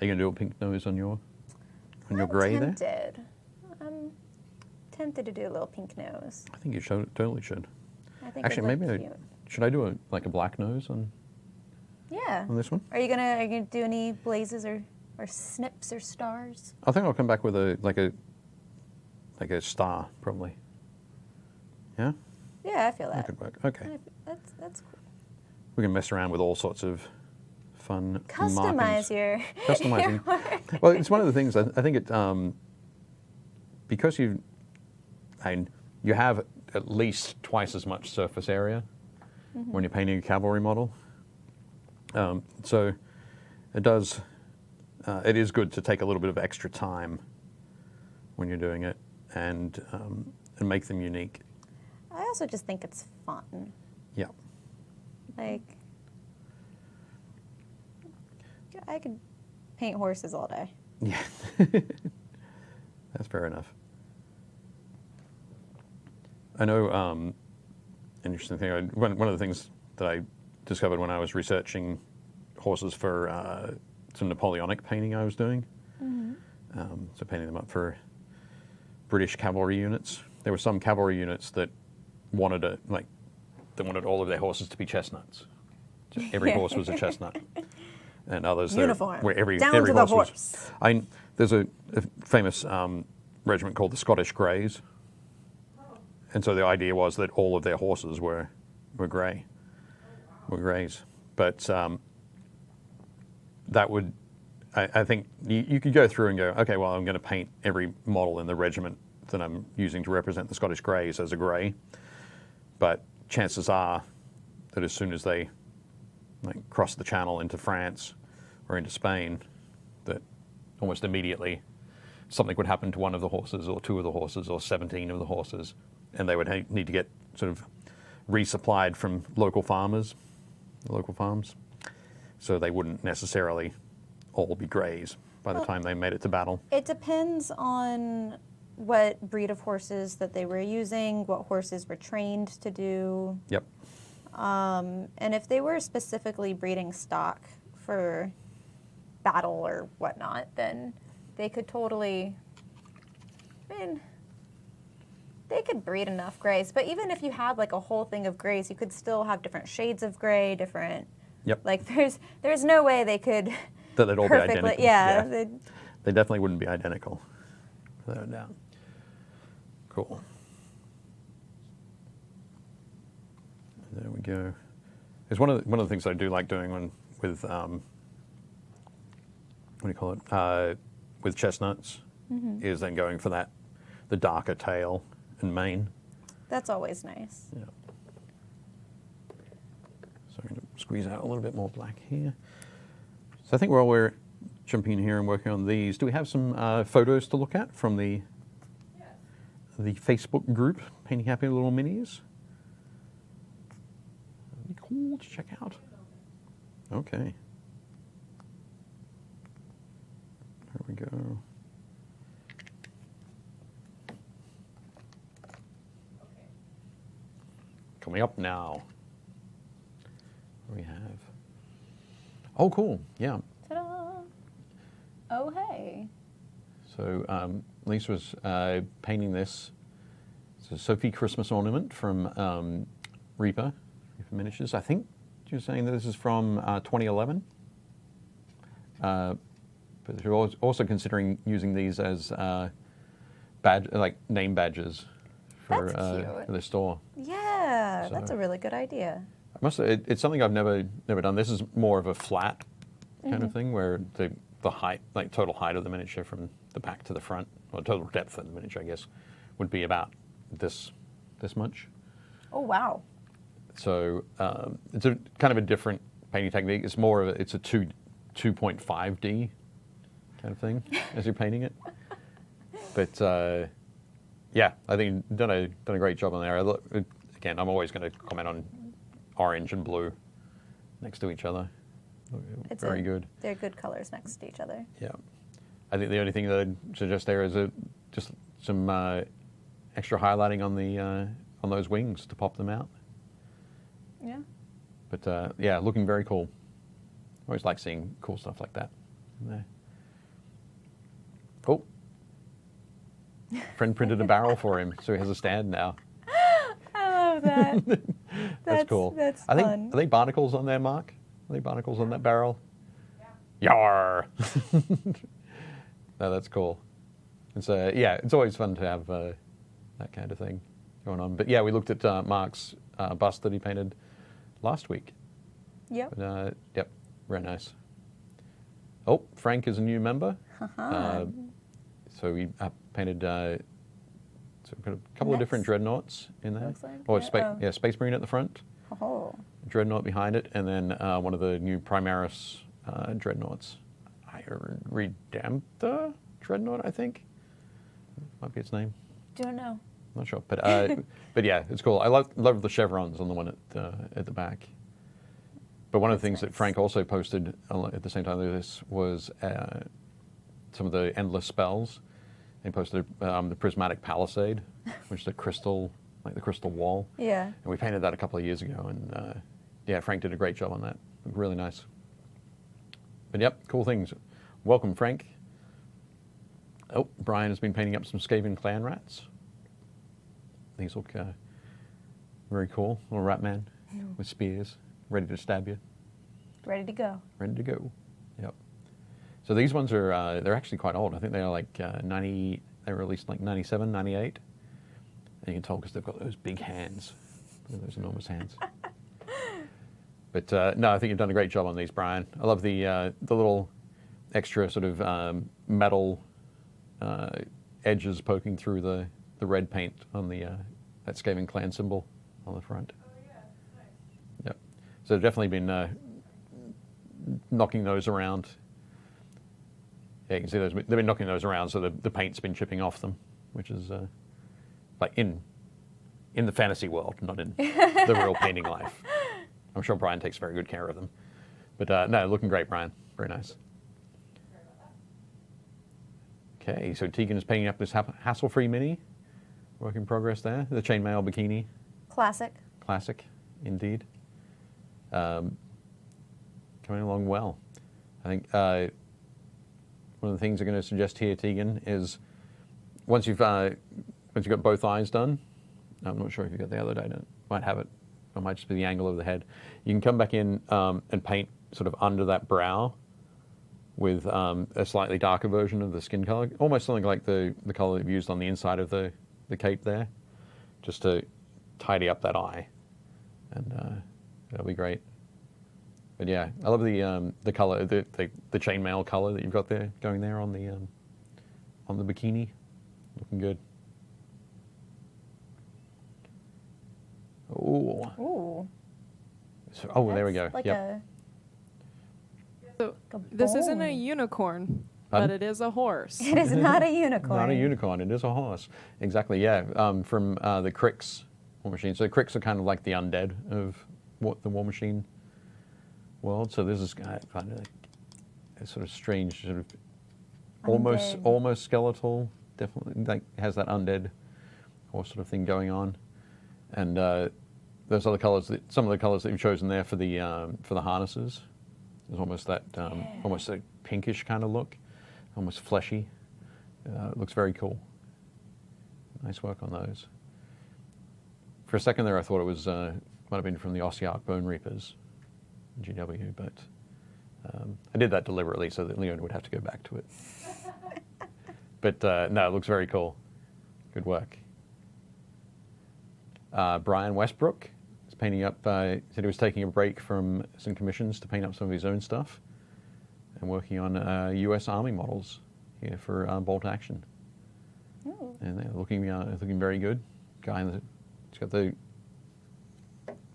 Are you gonna do a pink nose on your grey there? Tempted. I'm tempted to do a little pink nose. I think you totally should. I think Actually, it'd look maybe cute. should I do a black nose on Yeah. this one? Are you gonna do any blazes or snips or stars? I think I'll come back with a star probably. Yeah, Yeah, I feel that that. could work. Okay, That's cool. we can mess around with all sorts of fun Customize markings. your Customizing. your work. Well, it's one of the things I think it because you have at least twice as much surface area when you're painting a cavalry model. So it does. It is good to take a little bit of extra time when you're doing it and make them unique. I also just think it's fun. Yeah. Like, I could paint horses all day. Yeah. That's fair enough. I know, interesting thing, one of the things that I discovered when I was researching horses for some Napoleonic painting I was doing, so painting them up for British cavalry units. There were some cavalry units that wanted all of their horses to be chestnuts. So every horse was a chestnut. And others Uniform. where every Down to the horse was. There's a famous regiment called the Scottish Greys, and so the idea was that all of their horses were grey, were greys. But that would, I think, you could go through and go, okay, well, I'm going to paint every model in the regiment that I'm using to represent the Scottish Greys as a grey, but chances are that as soon as they cross the channel into France or into Spain, that almost immediately something would happen to one of the horses or 2 of the horses or 17 of the horses, and they would need to get sort of resupplied from local farms, so they wouldn't necessarily all be greys by the time they made it to battle. It depends on what breed of horses that they were using, what horses were trained to do. Yep. And if they were specifically breeding stock for battle or whatnot, then they could totally, they could breed enough grays. But even if you had like a whole thing of grays, you could still have different shades of gray, different. Yep. Like there's no way they could. That they'd all perfectly, be identical. Yeah. They definitely wouldn't be identical. Without a doubt. Cool. There we go. It's one of the things I do like doing with what do you call it? With chestnuts, is then going for the darker tail and mane. That's always nice. Yeah. So I'm going to squeeze out a little bit more black here. So I think while we're jumping in here and working on these, do we have some photos to look at from the Facebook group, Painting Happy Little Minis? That'd be cool to check out. Okay. There we go. Coming up now. What do we have? Oh, cool. Yeah. Ta-da! Oh, hey. So Lisa was painting this. It's a SOPHIE Christmas ornament from Reaper Miniatures. I think you're saying that this is from 2011. But But we're also considering using these as name badges for, That's cute. for the store. Yeah, So- that's a really good idea. It's something I've never done. This is more of a flat kind of thing where the height, like total height of the miniature from the back to the front, or total depth of the miniature, I guess, would be about this much. Oh, wow. So it's a kind of a different painting technique. It's more of it's a 2.5D kind of thing as you're painting it. But yeah, I think you've done a great job on there. Again, I'm always going to comment on orange and blue next to each other. Very good. They're good colors next to each other. Yeah. I think the only thing that I'd suggest there is just some extra highlighting on those wings to pop them out. Yeah. But yeah, looking very cool. I always like seeing cool stuff like that in there. Oh. Friend printed a barrel for him, so he has a stand now. I love that. That's cool. That's I think, fun. are they barnacles on there, Mark? Are they barnacles on that barrel? Yeah. Yar! No, that's cool. And so, yeah, it's always fun to have that kind of thing going on. But yeah, we looked at Mark's bust that he painted last week. Yep. But, yep, very nice. Oh, Frank is a new member. So we painted so we've got a couple of different Nice. dreadnoughts in there. Looks like, Or yeah. Space Marine at the front, Oh. dreadnought behind it, and then one of the new Primaris dreadnoughts. Redemptor dreadnought, I think. Might be its name. Don't know. Not sure, but but yeah, it's cool. I love the chevrons on the one at the back. But one of the things that Frank also posted at the same time as this was some of the endless spells. He posted the prismatic palisade, which is the crystal, like the crystal wall. Yeah. And we painted that a couple of years ago, and yeah, Frank did a great job on that. Really nice. But yep, cool things. Welcome, Frank. Oh, Brian has been painting up some Skaven clan rats. These look very cool. Little rat man with spears, ready to stab you. Ready to go. Ready to go. Yep. So these ones are, they're actually quite old. I think they're like 90, they were released like 97, 98. And you can tell because they've got those big hands, those enormous hands. But no, I think you've done a great job on these, Brian. I love the little extra sort of metal edges poking through the red paint on the that SKAVEN clan symbol on the front. Oh, yeah, nice. Yep. So they've definitely been knocking those around. Yeah, you can see those. They've been knocking those around, so the paint's been chipping off them, which is like in the fantasy world, not in the real painting life. I'm sure Brian takes very good care of them. But no, looking great, Brian. Very nice. Okay, so Tegan is painting up this hassle-free mini. Work in progress there. The chainmail bikini. Classic. Classic, indeed. Coming along well. I think one of the things I'm going to suggest here, Tegan, is once you've got both eyes done, I'm not sure if you've got the other data, might have it, or it might just be the angle of the head. You can come back in and paint sort of under that brow with a slightly darker version of the skin color, almost something like the color that you've used on the inside of the cape there, just to tidy up that eye, and that'll be great. But yeah, I love the color, the chainmail color that you've got there going there on the bikini, looking good. Ooh. Ooh. So, oh, there we go. Like Yep. So a this isn't a bone. unicorn, Pardon? but it is a horse. It is not a unicorn. Not a unicorn, it is a horse. Exactly, yeah. From the CRYX War Machine. So the CRYX are kind of like the undead of the War Machine world. So this is kind of like a sort of strange, sort of Undead. almost skeletal. Definitely like has that undead horse sort of thing going on. And those other colors, some of the colors that you've chosen there for the harnesses. There's almost that, almost a pinkish kind of look, almost fleshy. It looks very cool. Nice work on those. For a second there, I thought it was might have been from the Ossiarch Bone Reapers, GW, but I did that deliberately so that Leona would have to go back to it. But no, it looks very cool. Good work. Brian Westbrook is painting up, said he was taking a break from some commissions to paint up some of his own stuff and working on US Army models here for Bolt Action. Ooh. And they're looking very good. Guy, he's got the,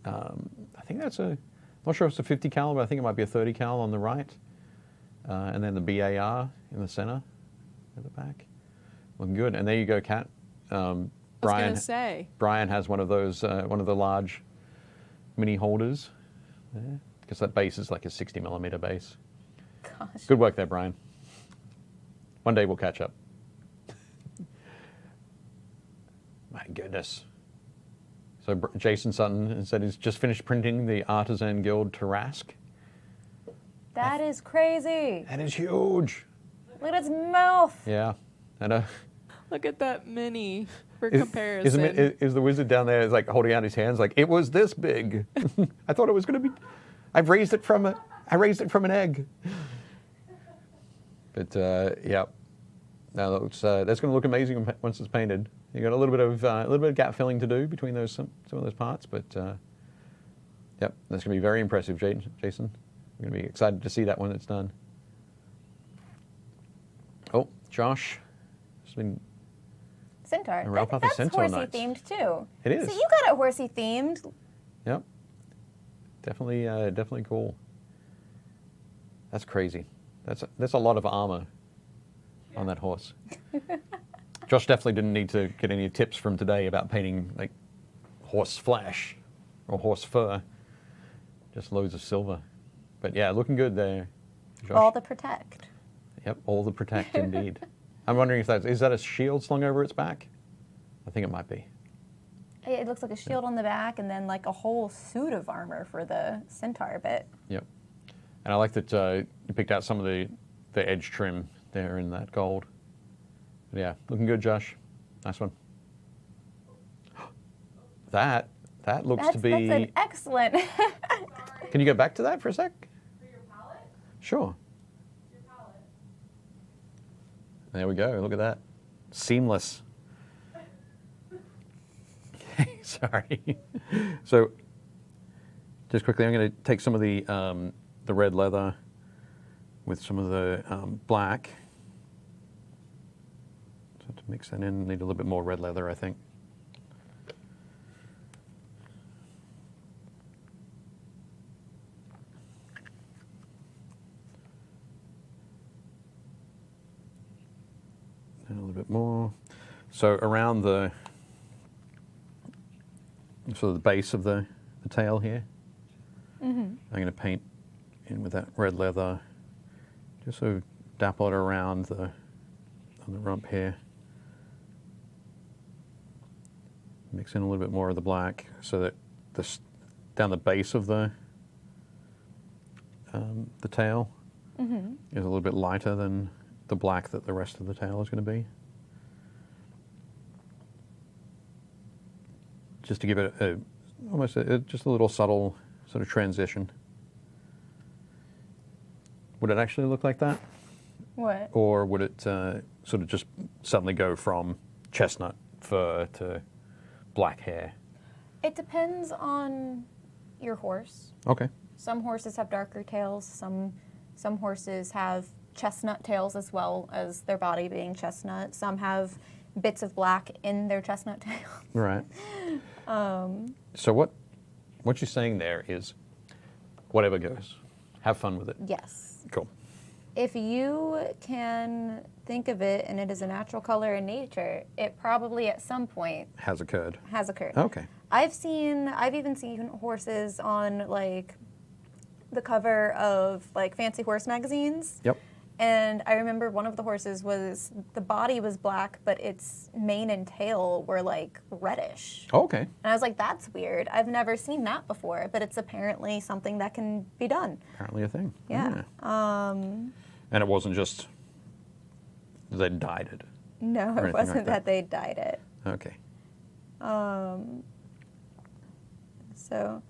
I think that's a, I'm not sure if it's a 50 cal, but I think it might be a 30 cal on the right. And then the BAR in the center at the back. Looking good. And there you go, Kat. I was going to say. Brian has one of those, one of the large mini holders there, because that base is like a 60mm base. Gosh. Good work there, Brian. One day we'll catch up. My goodness. So Jason Sutton said he's just finished printing the Artisan Guild TARRASQUE. That is crazy. That is huge. Look at its mouth. Yeah. And Look at that mini for comparison. is the wizard down there is like holding out his hands like, it was this big. I thought it was going to be, I raised it from an egg. But yeah, now that's going to look amazing once it's painted. You got a little bit of gap filling to do between those some of those parts, but yep, that's going to be very impressive, Jason. We're going to be excited to see that when it's done. Oh, Josh, it's been Centaur. And Ralph That's Centaur horsey nights. themed too. It is. So you got it horsey themed. Yep, definitely cool. That's crazy. That's a lot of armor on that horse. Josh definitely didn't need to get any tips from today about painting like horse flesh or horse fur. Just loads of silver. But yeah, looking good there, Josh. All the protect. Yep, all the protect indeed. I'm wondering if is that a shield slung over its back? I think it might be. It looks like a shield on the back and then like a whole suit of armor for the centaur bit. Yep. And I like that you picked out some of the edge trim there in that gold. But yeah, looking good, Josh. Nice one. That looks to be... That's an excellent... Can you go back to that for a sec? For your palette? Sure. Your palette. There we go. Look at that. Seamless. Sorry. So, just quickly, I'm going to take some of the red leather with some of the black. So to mix that in, need a little bit more red leather, I think. And a little bit more. So around the sort of the base of the tail here, I'm going to paint in with that red leather, just sort of dapple it around on the rump here. Mix in a little bit more of the black so that down the base of the tail is a little bit lighter than the black that the rest of the tail is going to be. Just to give it just a little subtle sort of transition. Would it actually look like that? What? Or would it sort of just suddenly go from chestnut fur to black hair? It depends on your horse. Okay. Some horses have darker tails. Some horses have chestnut tails as well as their body being chestnut. Some have bits of black in their chestnut tail. Right. So what you're saying there is whatever goes. Have fun with it. Yes. Cool. If you can think of it and it is a natural color in nature, it probably at some point Has occurred. has occurred. Okay. I've even seen horses on like the cover of like fancy horse magazines. Yep. And I remember one of the horses the body was black, but its mane and tail were like reddish. Okay. And I was like, that's weird. I've never seen that before, but it's apparently something that can be done. Apparently a thing. Yeah. And it wasn't just they dyed it. No, anything it wasn't like that they dyed it. Okay. So,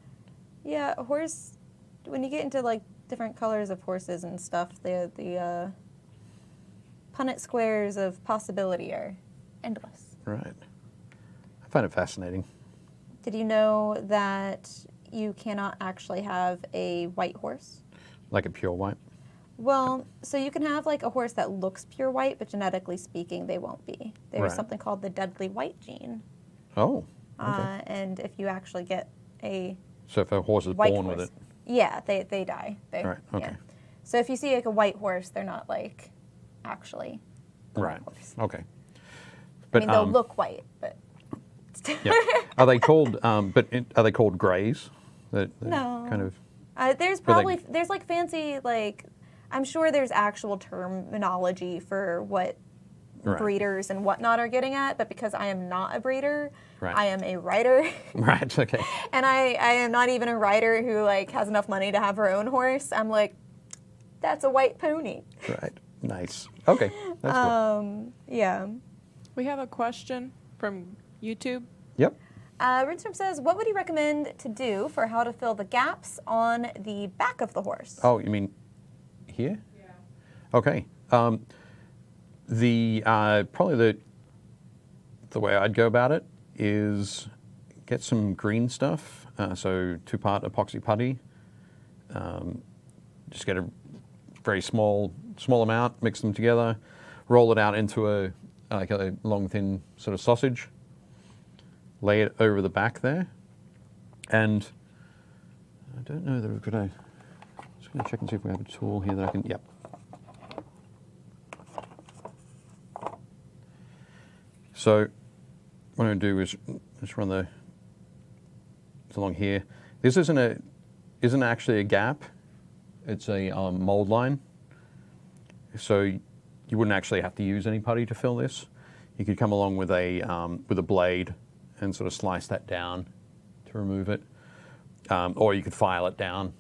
yeah, a horse, when you get into like different colors of horses and stuff. The Punnett squares of possibility are endless. Right. I find it fascinating. Did you know that you cannot actually have a white horse? Like a pure white? Well, so you can have like a horse that looks pure white, but genetically speaking, they won't be. There's Right. something called the deadly white gene. Oh, okay. And if you actually get a So if a horse is white born horse, with it. yeah, they die. Right, okay. Yeah. So if you see like a white horse, they're not like actually a Right, white horse. okay. I mean, they'll look white, but Yeah. Are they called, are they called greys? No. Kind of, there's probably there's like fancy like I'm sure there's actual terminology for what Right. breeders and whatnot are getting at, but because I am not a breeder, Right. I am a writer. right, okay. And I am not even a writer who like has enough money to have her own horse. I'm like, that's a white pony. Right, nice. Okay, that's cool. Yeah. We have a question from YouTube. Yep. Rinstorm says, what would you recommend to do for how to fill the gaps on the back of the horse? Oh, you mean here? Yeah. Okay. Probably the way I'd go about it is get some green stuff. So 2-part epoxy putty. Just get a very small amount, mix them together, roll it out into a long thin sort of sausage. Lay it over the back there, and I don't know that we've got a. Just going to check and see if we have a tool here that I can. Yep. So what I'm going to do is just run it's along here. This isn't actually a gap. It's a mold line. So you wouldn't actually have to use any putty to fill this. You could come along with a blade and sort of slice that down to remove it, or you could file it down.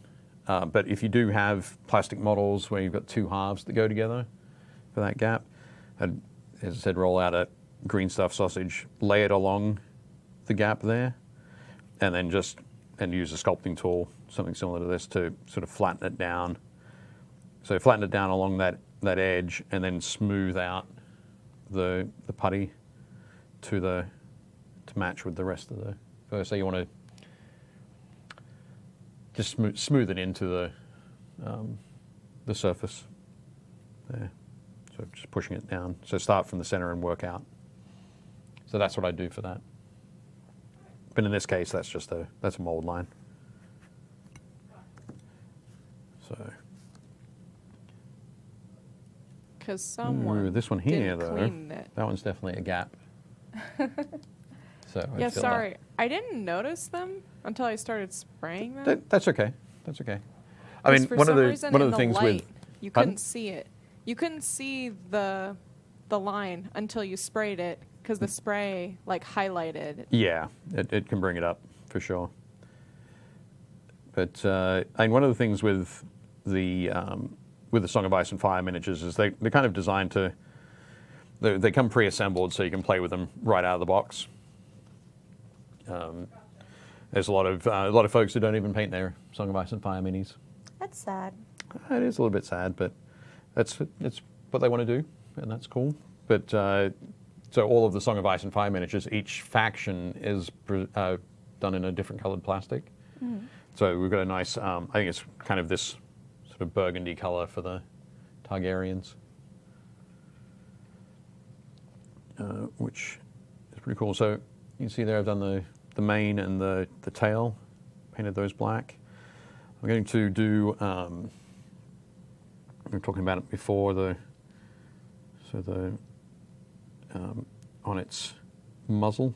But if you do have plastic models where you've got 2 halves that go together for that gap, I'd, as I said, roll out a green stuff sausage, lay it along the gap there, and then use a sculpting tool, something similar to this, to sort of flatten it down. So flatten it down along that edge, and then smooth out the putty to match with the rest of the. So you want to just smooth it into the surface there. So just pushing it down. So start from the center and work out. So that's what I do for that. But in this case, that's a mold line. So. Because someone This one here, didn't though, clean it. that one's definitely a gap. So I'd Yeah, fill sorry. I didn't notice them until I started spraying them. That's okay. That's okay. I 'Cause mean, for one some of reason the in the things light, with you Pardon? couldn't see it. You couldn't see the line until you sprayed it because the spray like highlighted. Yeah, it can bring it up for sure. But I mean, one of the things with the Song of Ice and Fire miniatures is they're kind of designed to. They come pre-assembled, so you can play with them right out of the box. There's a lot of folks who don't even paint their Song of Ice and Fire minis. That's sad. It is a little bit sad, but it's what they want to do, and that's cool. But so all of the Song of Ice and Fire miniatures, each faction is done in a different colored plastic. Mm. So we've got a nice, I think it's kind of this sort of burgundy color for the Targaryens, which is pretty cool. So you can see there I've done the mane and the tail, painted those black. I'm going to do, we were talking about it before, on its muzzle,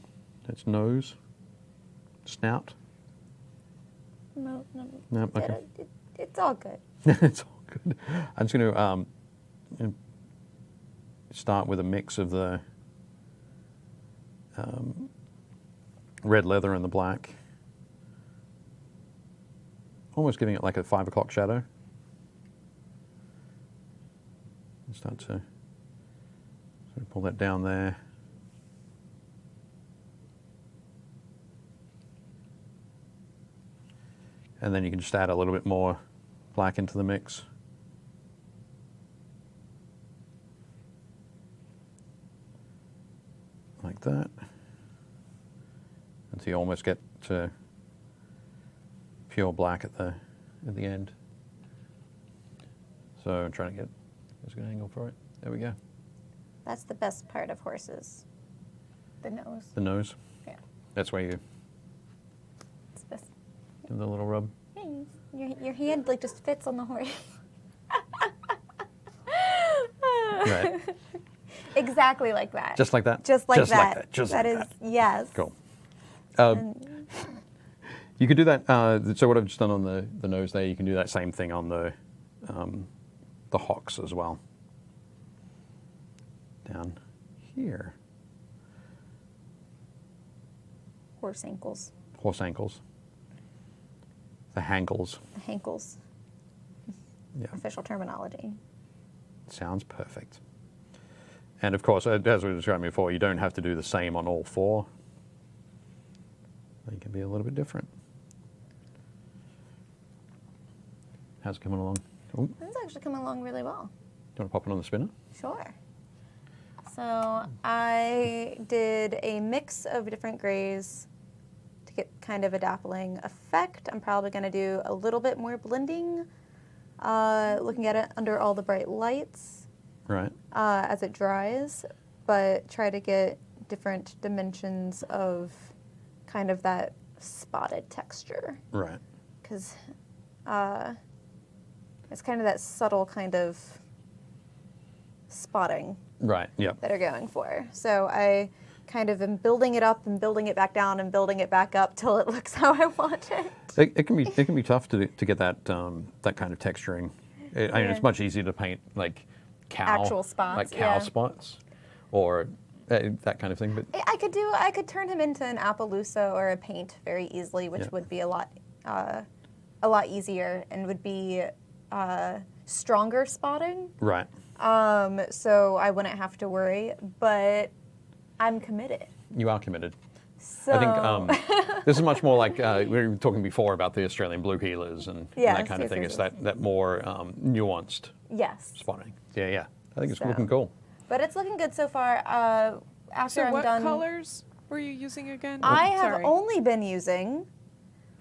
its nose, snout. No, Okay. it's all good. It's all good. I'm just going to start with a mix of the red leather and the black, almost giving it like a 5 o'clock shadow. And start to sort of pull that down there. And then you can just add a little bit more black into the mix. Like that. Until you almost get to pure black at the end. So I'm trying to get a good angle for it. There we go. That's the best part of horses. The nose. The nose. Yeah. That's where you It's best. give the little rub. Yeah, your hand like just fits on the horse. Right. Exactly like that. Just like that? Just like Just like that. that. Just that like is, that. yes. Cool. You could do that. So what I've just done on the nose there, you can do that same thing on the hocks as well. Down here. Horse ankles. Horse ankles. The hankles. The hankles. Yeah. Official terminology. Sounds perfect. And of course, as we described before, you don't have to do the same on all four. They can be a little bit different. How's it coming along? Ooh, This is actually coming along really well. do you want to pop it on the spinner? Sure. So I did a mix of different grays to get kind of a dappling effect. I'm probably going to do a little bit more blending, looking at it under all the bright lights Right. as it dries, but try to get different dimensions of kind of that spotted texture. Right. Because it's kind of that subtle kind of spotting Right. Yep. that are going for. So I kind of am building it up and building it back down and building it back up till it looks how I want it. It can be tough to get that that kind of texturing. I mean, Yeah. it's much easier to paint like cow Actual spots, like cow yeah. spots, or that kind of thing. But I could turn him into an Appaloosa or a paint very easily, which Yeah. would be a lot easier and would be stronger spotting. right. So I wouldn't have to worry, but I'm committed. You are committed. So I think this is much more like we were talking before about the Australian blue healers and Yes, that kind of yes, thing. yes, It's yes. that more nuanced yes. spotting. Yeah. I think it's So, looking cool. But it's looking good so far. After So I'm what done, colors were you using again? I have Sorry. only been using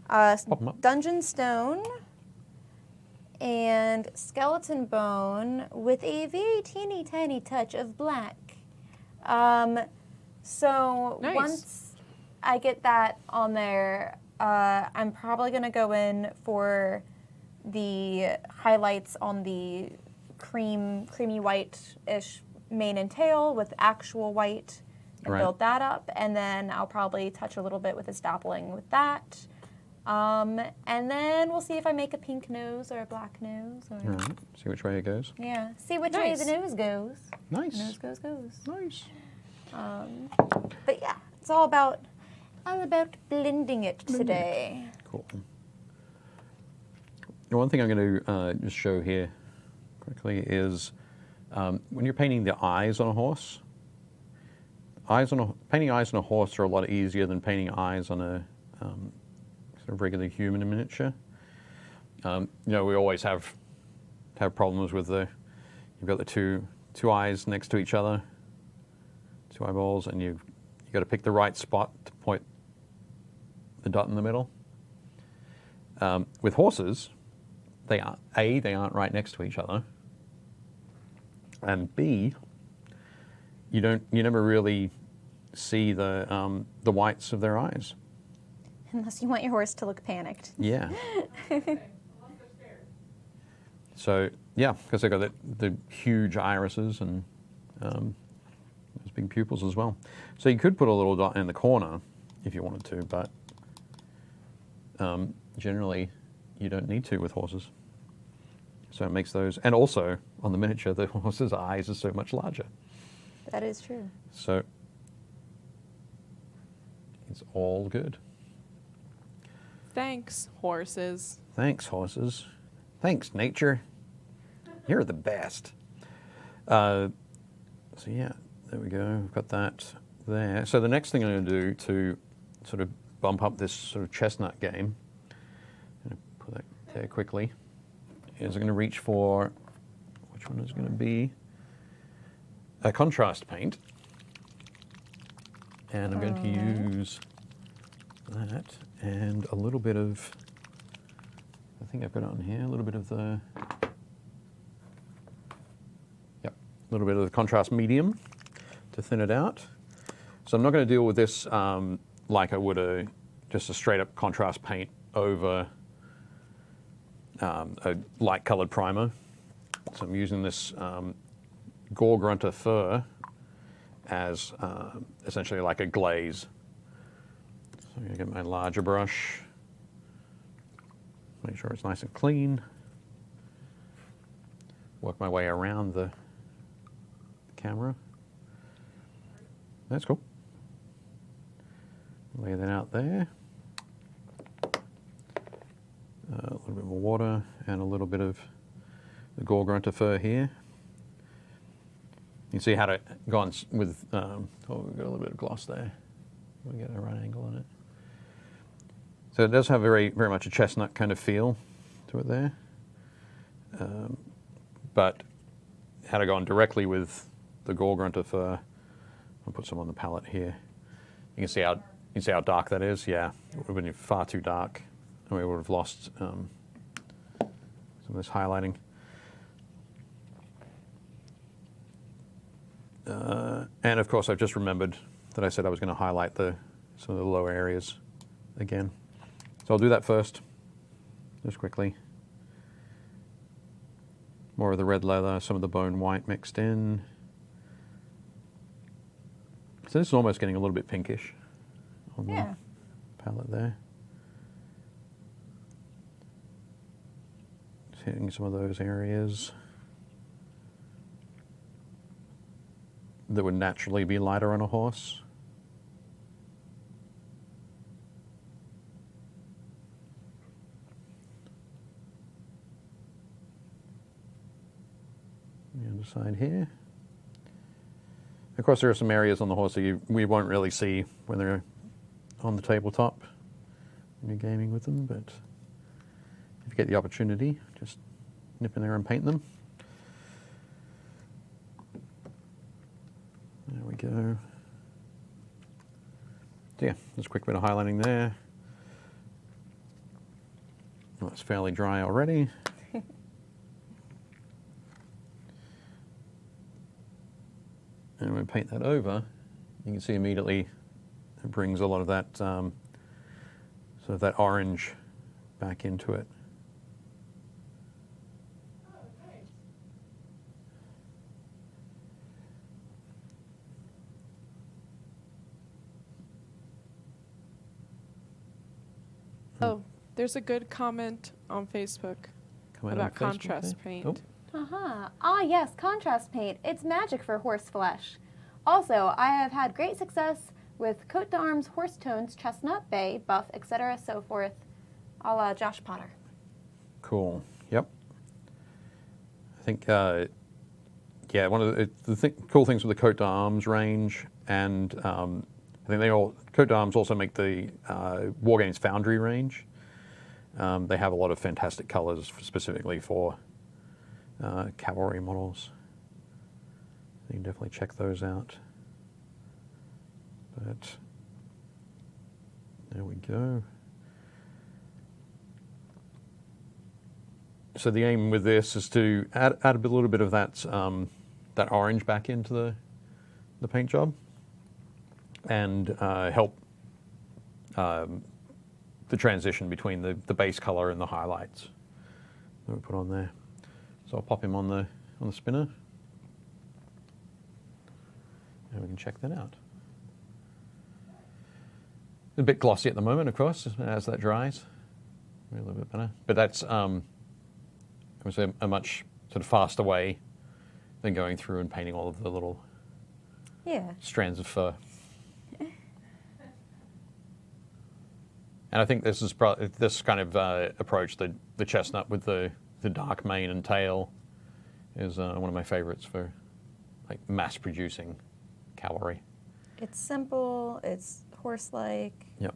Pop 'em up. Dungeon Stone and Skeleton Bone with a very teeny tiny touch of black. So Nice. once I get that on there, I'm probably going to go in for the highlights on the creamy white-ish mane and tail with actual white and Right. build that up. And then I'll probably touch a little bit with this dappling with that. And then we'll see if I make a pink nose or a black nose. Or, All right. See which way it goes. yeah, see which Nice. way the nose goes. Nice. Nose goes. Nice. But yeah, it's all about blending it today. Cool. The one thing I'm going to just show here quickly is when you're painting the eyes on a horse, painting eyes on a horse are a lot easier than painting eyes on a sort of regular human in miniature. We always have problems with you've got the two eyes next to each other, two eyeballs, and you've got to pick the right spot to point the dot in the middle. With horses, they aren't right next to each other, and B, you never really see the whites of their eyes. Unless you want your horse to look panicked. Yeah. Unless they're scared. So yeah, because they've got the huge irises and those big pupils as well. So you could put a little dot in the corner if you wanted to, but generally you don't need to with horses. So it makes those, and also on the miniature, the horse's eyes are so much larger. That is true. So it's all good. Thanks, horses. Thanks, horses. Thanks, nature. You're the best. So yeah, there we go. We've got that there. So the next thing I'm going to do to sort of bump up this sort of chestnut game, I'm going to put that there quickly, is I'm going to reach for, which one is going to be? A contrast paint. And I'm going to use that and a little bit of, I think I've got it on here, a little bit of the, yep, a little bit of the contrast medium to thin it out. So I'm not going to deal with this like I would just a straight up contrast paint over a light colored primer. So I'm using this Gore Grunter fur as essentially like a glaze. So I'm going to get my larger brush, make sure it's nice and clean, work my way around the camera. That's cool. Lay that out there. A little bit more water and a little bit of the Gore Grunter fur here. You can see how to go on with, oh, we've got a little bit of gloss there. We'll get a right angle on it. So it does have very much a chestnut kind of feel to it there. But how to go on directly with the Gore Grunter fur, I'll put some on the palette here. You can see how dark that is. Yeah, it would have been far too dark. We would have lost some of this highlighting. And of course, I've just remembered that I said I was going to highlight some of the lower areas again. So I'll do that first, just quickly. More of the red leather, some of the bone white mixed in. So this is almost getting a little bit pinkish on the palette there. Just hitting some of those areas that would naturally be lighter on a horse. The other side here. Of course, there are some areas on the horse that we won't really see when they're on the tabletop when you're gaming with them, but if you get the opportunity, just nip in there and paint them. There we go. So yeah, just a quick bit of highlighting there. Well, it's fairly dry already. And when we paint that over, you can see immediately it brings a lot of that sort of that orange back into it. Oh, there's a good comment on Facebook about contrast paint. Oh. Ah, yes, contrast paint. It's magic for horse flesh. Also, I have had great success with coat d'arms, horse tones, chestnut, bay, buff, etc., so forth, a la Josh Potter. Cool. Yep. I think, yeah, one of the cool things with the coat d'arms range, and I think coat d'arms also make the Wargames Foundry range. They have a lot of fantastic colors specifically for cavalry models. You can definitely check those out. But there we go. So the aim with this is to add a little bit of that that orange back into the paint job, and help the transition between the base color and the highlights that we put on there. So I'll pop him on the spinner, and we can check that out. A bit glossy at the moment, of course, as that dries. Maybe a little bit better, but that's was a much sort of faster way than going through and painting all of the little strands of fur. And I think this is this kind of approach, the chestnut with the dark mane and tail, is one of my favorites for like mass producing cavalry. It's simple, it's horse-like. Yep.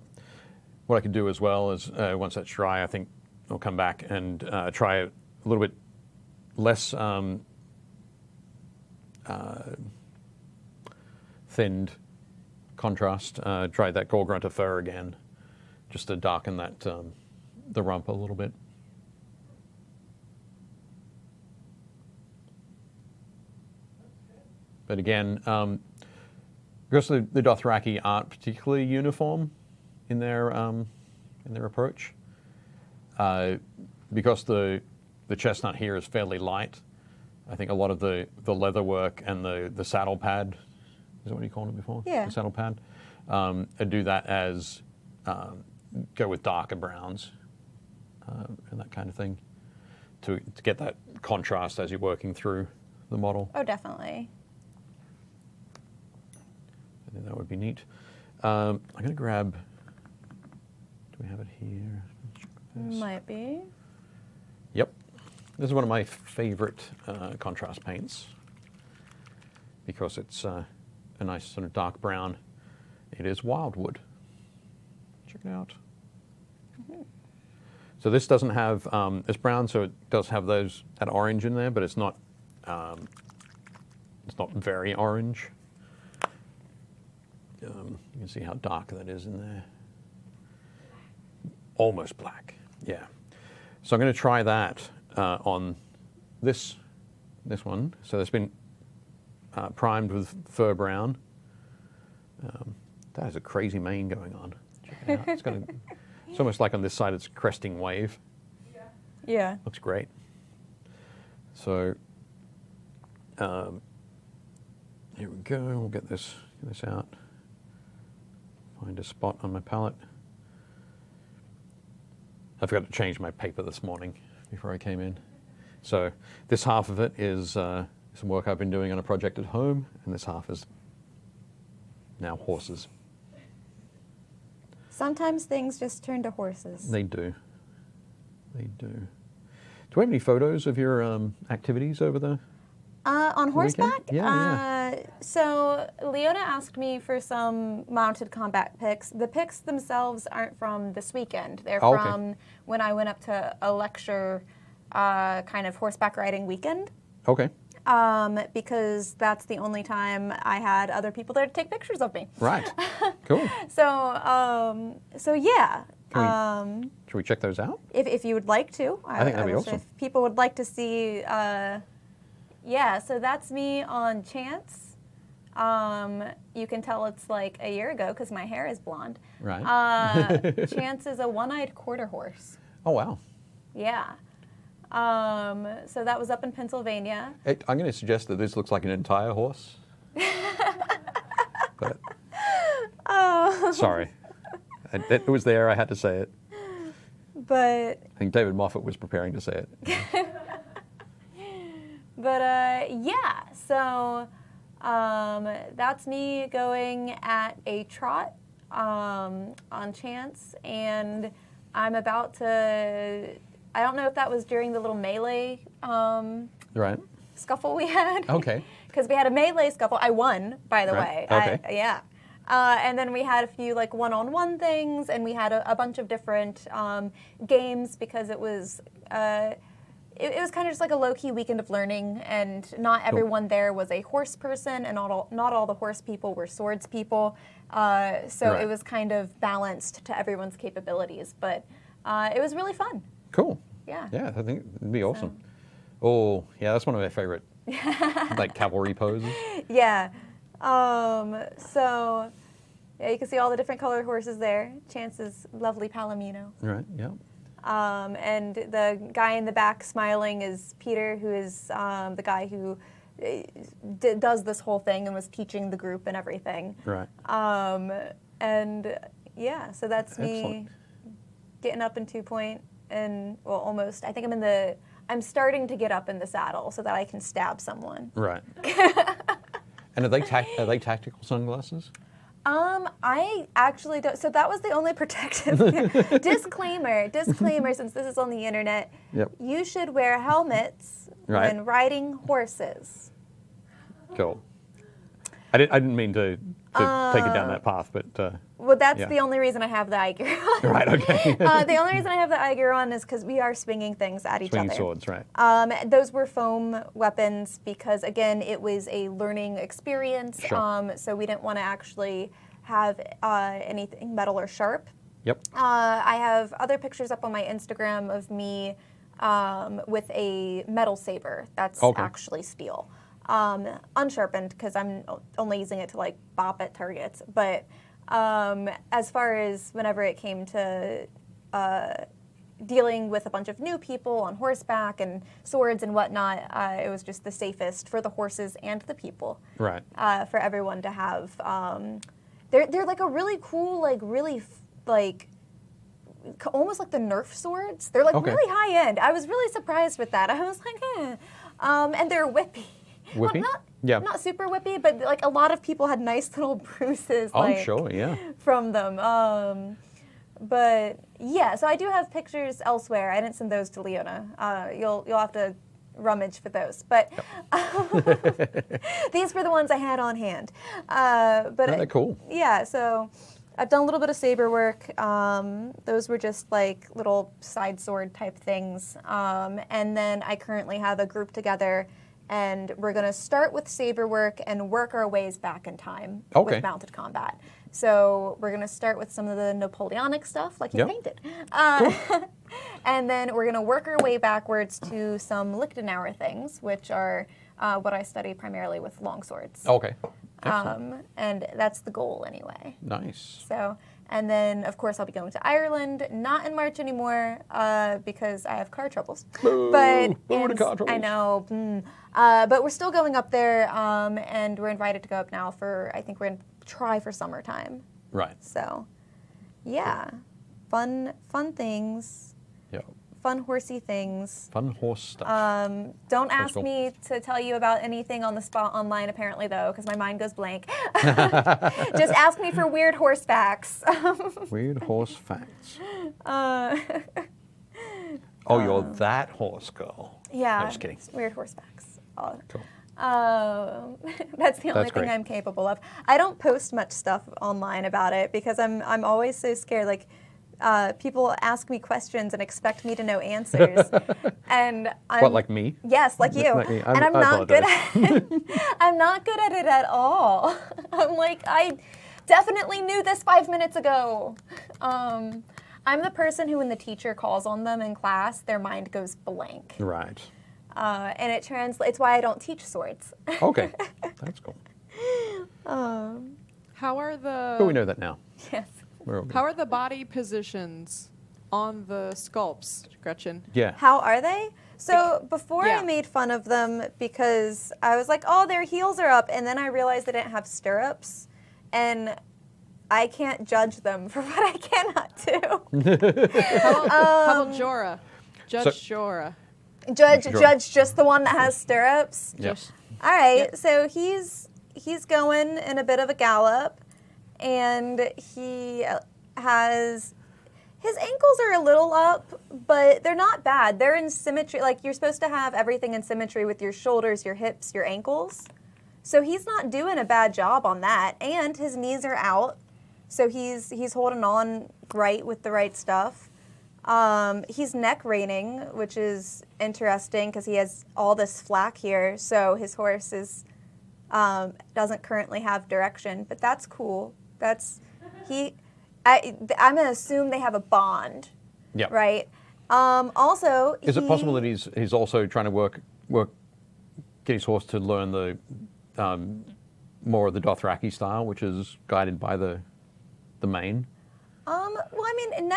What I could do as well is once that's dry, I think I'll come back and try little bit less thinned contrast. Tried that Gore Grunter fur again, just to darken that the rump a little bit. But again, because the Dothraki aren't particularly uniform in their approach, because the chestnut here is fairly light, I think a lot of the leather work and the saddle pad, is that what you called it before? Yeah. The saddle pad. I do that as go with darker browns and that kind of thing to get that contrast as you're working through the model. Oh, definitely. I think that would be neat. I'm going to grab, do we have it here? Might be. Yep. This is one of my favorite contrast paints because it's a nice sort of dark brown. It is Wildwood. Check it out. Mm-hmm. So this doesn't have, it's brown, so it does have that orange in there, but it's not very orange. You can see how dark that is in there. Almost black, yeah. So I'm going to try that on this one. So it's been primed with fur brown. That has a crazy mane going on. Check it out. It's almost like on this side it's a cresting wave. Yeah. Looks great. So here we go. We'll get this out. Find a spot on my palette. I forgot to change my paper this morning before I came in. So this half of it is some work I've been doing on a project at home, and this half is now horses. Sometimes things just turn to horses. They do. They do. Do we have any photos of your activities over there? On The horseback? weekend? Yeah. So Leona asked me for some mounted combat pics. The pics themselves aren't from this weekend. They're Oh, okay. from when I went up to a lecture kind of horseback riding weekend. Okay. Because that's the only time I had other people there to take pictures of me. Right. Cool. So yeah. Should we check those out? If you would like to. I think that'd be will say awesome. If people would like to see, yeah, so that's me on Chance. You can tell it's like a year ago because my hair is blonde. Right. Chance is a one-eyed quarter horse. Oh, wow. Yeah. So that was up in Pennsylvania. I'm going to suggest that this looks like an entire horse. But Oh. sorry. It was there. I had to say it. But I think David Moffat was preparing to say it. yeah, so that's me going at a trot on Chance, and I'm about to, I don't know if that was during the little melee Right. scuffle we had. Okay. Because we had a melee scuffle. I won, by the Right. way. Okay. Yeah. And then we had a few like one-on-one things, and we had a bunch of different games because it was it was kind of just like a low-key weekend of learning, and not everyone there was a horse person, and not all the horse people were swords people. So Right. it was kind of balanced to everyone's capabilities, but it was really fun. Cool. Yeah. Yeah, I think it'd be awesome. Oh, yeah, that's one of my favorite like cavalry poses. Yeah. So yeah, you can see all the different colored horses there. Chance's lovely Palomino. Right. Yeah. And the guy in the back smiling is Peter, who is the guy who does this whole thing and was teaching the group and everything. Right. And yeah, so that's me Excellent. getting up in 2-point, and well, almost. I think I'm starting to get up in the saddle so that I can stab someone. Right. And are they tactical sunglasses? I actually don't. So that was the only protective disclaimer. Since this is on the internet, Yep. you should wear helmets Right. when riding horses. Cool. I didn't mean to take it down that path, but Well, that's yeah. the only reason I have the eye gear on. right, okay. The only reason I have the eye gear on is because we are swinging things at each Swinging other. swords, right? Those were foam weapons because, again, it was a learning experience. Sure. So we didn't want to actually have anything metal or sharp. Yep. I have other pictures up on my Instagram of me with a metal saber that's actually steel. Unsharpened because I'm only using it to like bop at targets. But as far as whenever it came to dealing with a bunch of new people on horseback and swords and whatnot, it was just the safest for the horses and the people. Right. For everyone to have. They're like a really cool, like really like almost like the Nerf swords. They're like really high end. I was really surprised with that. I was like, eh. And they're whippy. Whippy? Well, not super whippy, but like a lot of people had nice little bruises. Oh, like, I'm sure, yeah. From them. But yeah, so I do have pictures elsewhere. I didn't send those to Leona. You'll have to rummage for those. But these were the ones I had on hand. But they're cool. Yeah, so I've done a little bit of saber work. Those were just like little side sword type things. And then I currently have a group together, and we're going to start with saber work and work our ways back in time with mounted combat. So we're going to start with some of the Napoleonic stuff, like you painted. And then we're going to work our way backwards to some Lichtenauer things, which are what I study primarily with longswords. Okay. And that's the goal anyway. Nice. So, and then of course I'll be going to Ireland, not in March anymore because I have car troubles. Boo! But Boo to car troubles. I know. But we're still going up there, and we're invited to go up now for, I think we're going to try for summertime. Right. So, yeah, fun things. Yeah. Fun horsey things. Fun horse stuff. Don't ask cool. me to tell you about anything on the spot online, apparently, though, because my mind goes blank. Just ask me for weird horse facts. Weird horse facts. Oh, you're that horse girl. Yeah. I'm just kidding. Weird horse facts. Cool. That's the only That's thing great. I'm capable of. I don't post much stuff online about it because I'm always so scared. Like, people ask me questions and expect me to know answers, and I'm, What, like me? Yes, like you. Like me. And I'm I not good apologize. at it. I'm not good at it at all. I'm like, I definitely knew this 5 minutes ago. I'm the person who, when the teacher calls on them in class, their mind goes blank. Right. And it translates. It's why I don't teach swords. Okay. That's cool. How are But we the know that now. Yes. We're all good. how are the body positions on the sculpts, Gretchen? Yeah. How are they? So before Yeah. I made fun of them because I was like, oh, their heels are up, and then I realized they didn't have stirrups, and I can't judge them for what I cannot do. How about Jorah? Judge So- Jorah. Judge just the one that has stirrups. Yep. All right, Yep. so he's going in a bit of a gallop, and he has his ankles are a little up, but they're not bad. They're in symmetry. Like, you're supposed to have everything in symmetry with your shoulders, your hips, your ankles. So he's not doing a bad job on that, and his knees are out, so he's holding on right with the right stuff. He's neck reining, which is interesting because he has all this flack here, so his horse is doesn't currently have direction, but that's cool. I'm gonna assume they have a bond, Yep. right? Also, Is it possible that he's also trying to get his horse to learn the more of the Dothraki style, which is guided by the mane? Well, I mean,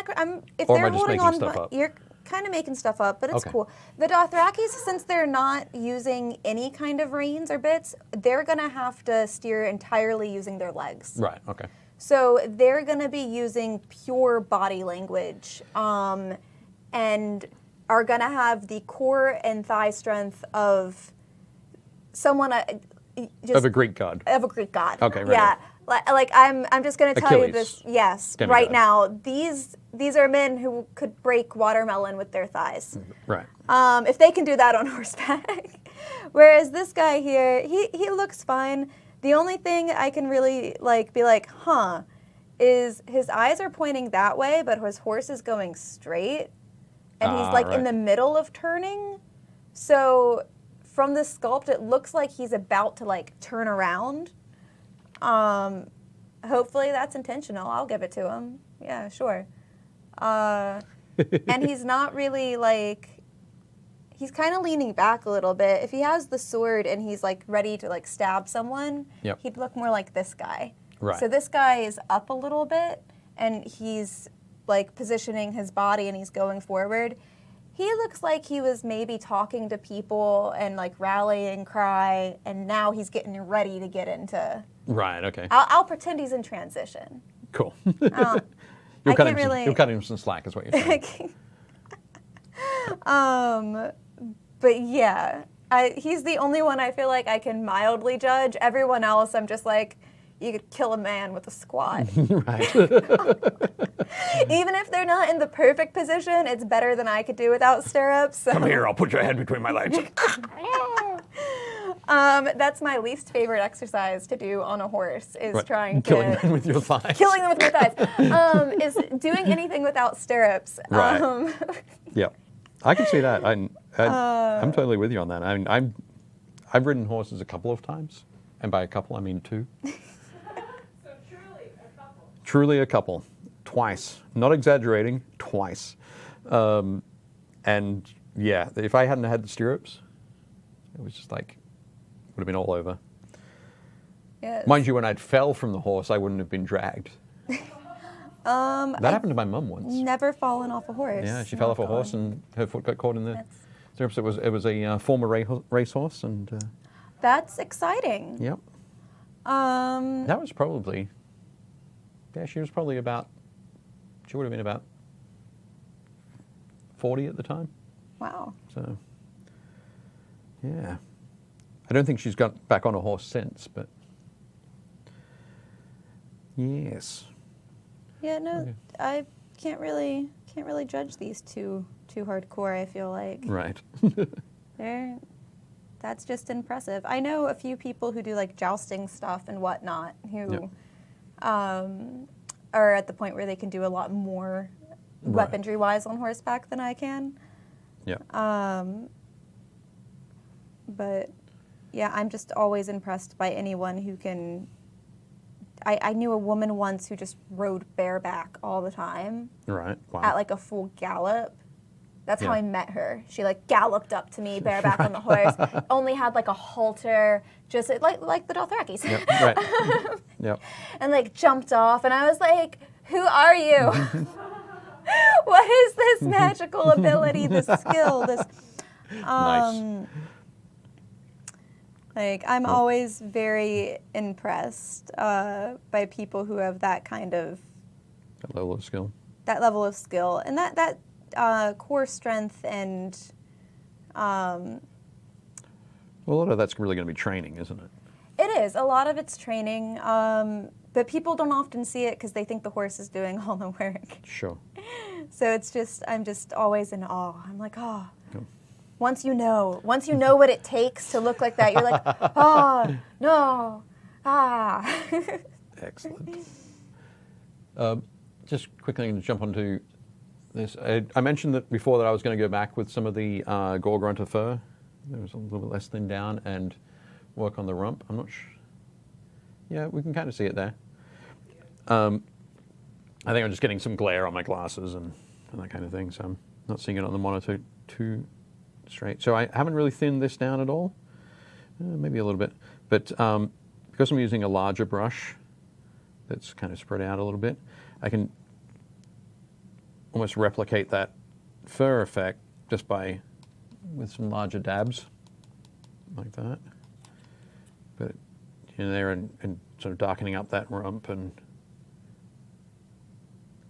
if Or am they're I just holding making on, stuff up? you're kind of making stuff up, but it's Okay. cool. The Dothrakis, since they're not using any kind of reins or bits, they're gonna have to steer entirely using their legs. Right. Okay. So they're gonna be using pure body language, and are gonna have the core and thigh strength of someone just Of a Greek god. of a Greek god. Okay, right, Yeah. Like I'm just gonna tell you Achilles. this. Yes, Demigod. right now. These are men who could break watermelon with their thighs. Right. If they can do that on horseback. Whereas this guy here, he looks fine. The only thing I can really like be like, huh, is his eyes are pointing that way, but his horse is going straight, and he's like in right. the middle of turning. So from the sculpt, it looks like he's about to like turn around. Hopefully that's intentional. I'll give it to him. Yeah, sure. And he's not really like, he's kind of leaning back a little bit. If he has the sword and he's like ready to like stab someone, Yep. he'd look more like this guy. Right. So this guy is up a little bit and he's like positioning his body and he's going forward. He looks like he was maybe talking to people and like rallying cry, and now he's getting ready to get into. Right. Okay. I'll pretend he's in transition. Cool. I You'll can't really. You'll cut him some slack, is what you're saying. But yeah, he's the only one I feel like I can mildly judge. Everyone else, I'm just like, you could kill a man with a squat. Right. Even if they're not in the perfect position, it's better than I could do without stirrups. So. Come here, I'll put your head between my legs. That's my least favorite exercise to do on a horse, is Right. trying Killing to... men with your thighs. Killing them with my thighs. Is doing anything without stirrups. Right. Yep. I can see that. I'm totally with you on that. I've ridden horses a couple of times, and by a couple I mean 2. So truly a couple. Truly a couple. Twice. Not exaggerating, twice. And yeah, if I hadn't had the stirrups, it was just like, would have been all over. Yes. Mind you, when I'd fell from the horse, I wouldn't have been dragged. That happened to my mum once. Never fallen off a horse. Yeah, she fell off a Knock on. horse and her foot got caught in the That's- stirrups. It was a former racehorse, and That's exciting. yep, Um, that was probably. Yeah, she would have been about 40 at the time. wow. So, yeah, I don't think she's got back on a horse since, but yes. Yeah, no, Okay. I can't really judge these too hardcore. I feel like Right. that's just impressive. I know a few people who do like jousting stuff and whatnot who Yep. are at the point where they can do a lot more Right. weaponry wise on horseback than I can. Yeah. But yeah, I'm just always impressed by anyone who can. I knew a woman once who just rode bareback all the time Right. Wow. at like a full gallop. That's how Yeah. I met her. She like galloped up to me bareback on the horse. Only had like a halter, just like the Dothrakis. Yep. Right. Yep. And like jumped off, and I was like, "Who are you? What is this magical ability? This skill? This?" Nice. Like, I'm always very impressed by people who have that kind of That level of skill. level of skill and that core strength and. Well, a lot of that's really going to be training, isn't it? It is. A lot of it's training, but people don't often see it because they think the horse is doing all the work. Sure. So I'm just always in awe. I'm like, oh. Yep. Once you know what it takes to look like that, you're like, oh, no, ah. Excellent. Just quickly to jump onto this. I mentioned that before that I was going to go back with some of the Gore Grunter fur. There was a little bit less thinned down and work on the rump. I'm not sure. Yeah, we can kind of see it there. I think I'm just getting some glare on my glasses and that kind of thing, so I'm not seeing it on the monitor too straight. So I haven't really thinned this down at all. Maybe a little bit. But because I'm using a larger brush that's kind of spread out a little bit, I can almost replicate that fur effect just with some larger dabs, like that. But in there and sort of darkening up that rump and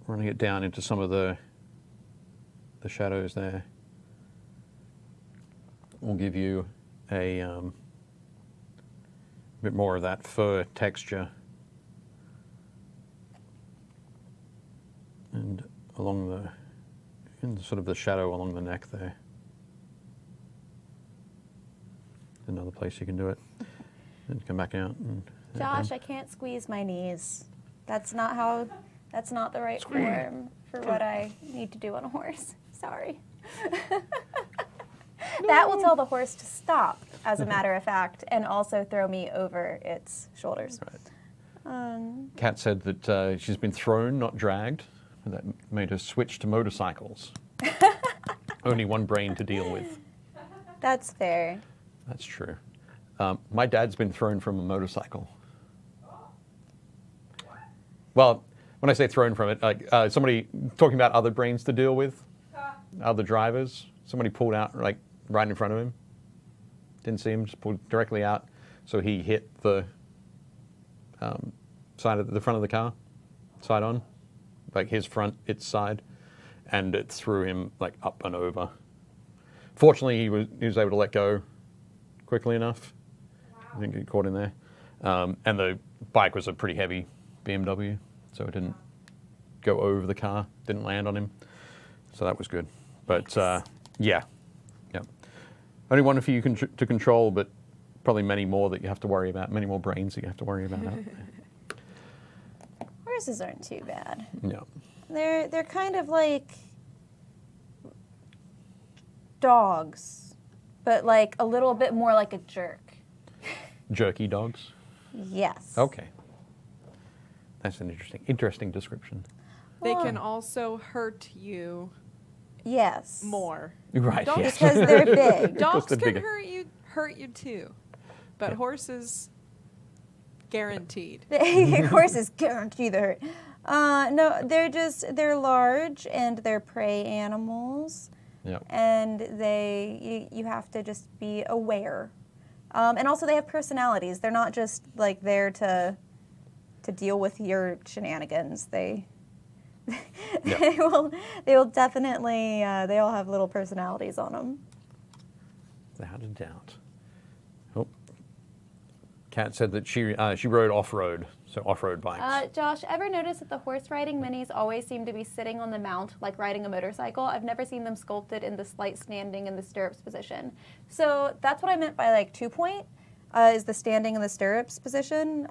running it down into some of the shadows there will give you a bit more of that fur texture. And in sort of the shadow along the neck there. Another place you can do it. And come back out and Josh, I can't squeeze my knees. That's not the right form for what I need to do on a horse. Sorry. That will tell the horse to stop, as a matter of fact, and also throw me over its shoulders. Right. Kat said that she's been thrown, not dragged, and that made her switch to motorcycles. Only one brain to deal with. That's fair. That's true. My dad's been thrown from a motorcycle. Well, when I say thrown from it, like somebody talking about other brains to deal with, other drivers, somebody pulled out like right in front of him. Didn't see him, just pulled directly out. So he hit the side of the front of the car, side on, like his front, its side, and it threw him like up and over. Fortunately, he was able to let go quickly enough. I think he caught in there. And the bike was a pretty heavy BMW, so it didn't go over the car, didn't land on him. So that was good. But yeah. Only one for you to control, but probably many more that you have to worry about, many more brains that you have to worry about out there. Horses aren't too bad. No. They're kind of like dogs, but like a little bit more like a jerk. Jerky dogs? Yes. Okay. That's an interesting description. They can also hurt you Yes. more. Right, Dogs- yes. Because they're big. Dogs they're can bigger. hurt you too, but horses guaranteed. Horses guarantee the hurt. No, they're large and they're prey animals, Yep. and you have to just be aware. And also they have personalities. They're not just like there to deal with your shenanigans. They they will definitely they all have little personalities on them. Without a doubt. Oh. Kat said that she rode off-road, so off-road bikes. Josh, ever notice that the horse riding minis always seem to be sitting on the mount like riding a motorcycle? I've never seen them sculpted in the slight standing in the stirrups position. So that's what I meant by like 2-point, is the standing in the stirrups position.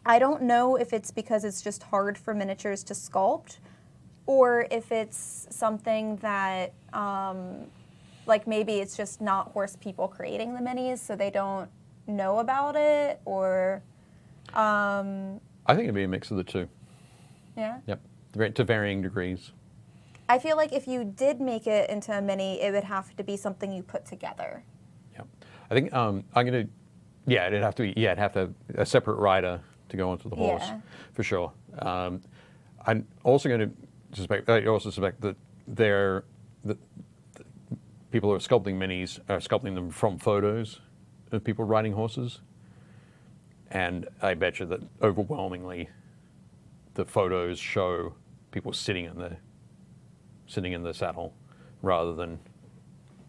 I don't know if it's because it's just hard for miniatures to sculpt, or if it's something that, like maybe it's just not horse people creating the minis, so they don't know about it, or... I think it'd be a mix of the two. Yeah? Yep, to varying degrees. I feel like if you did make it into a mini, it would have to be something you put together. Yep. I think it'd have to have a separate rider to go onto the horse, for sure. I'm also going to suspect that the people who are sculpting minis are sculpting them from photos of people riding horses. And I bet you that overwhelmingly the photos show people sitting in the saddle rather than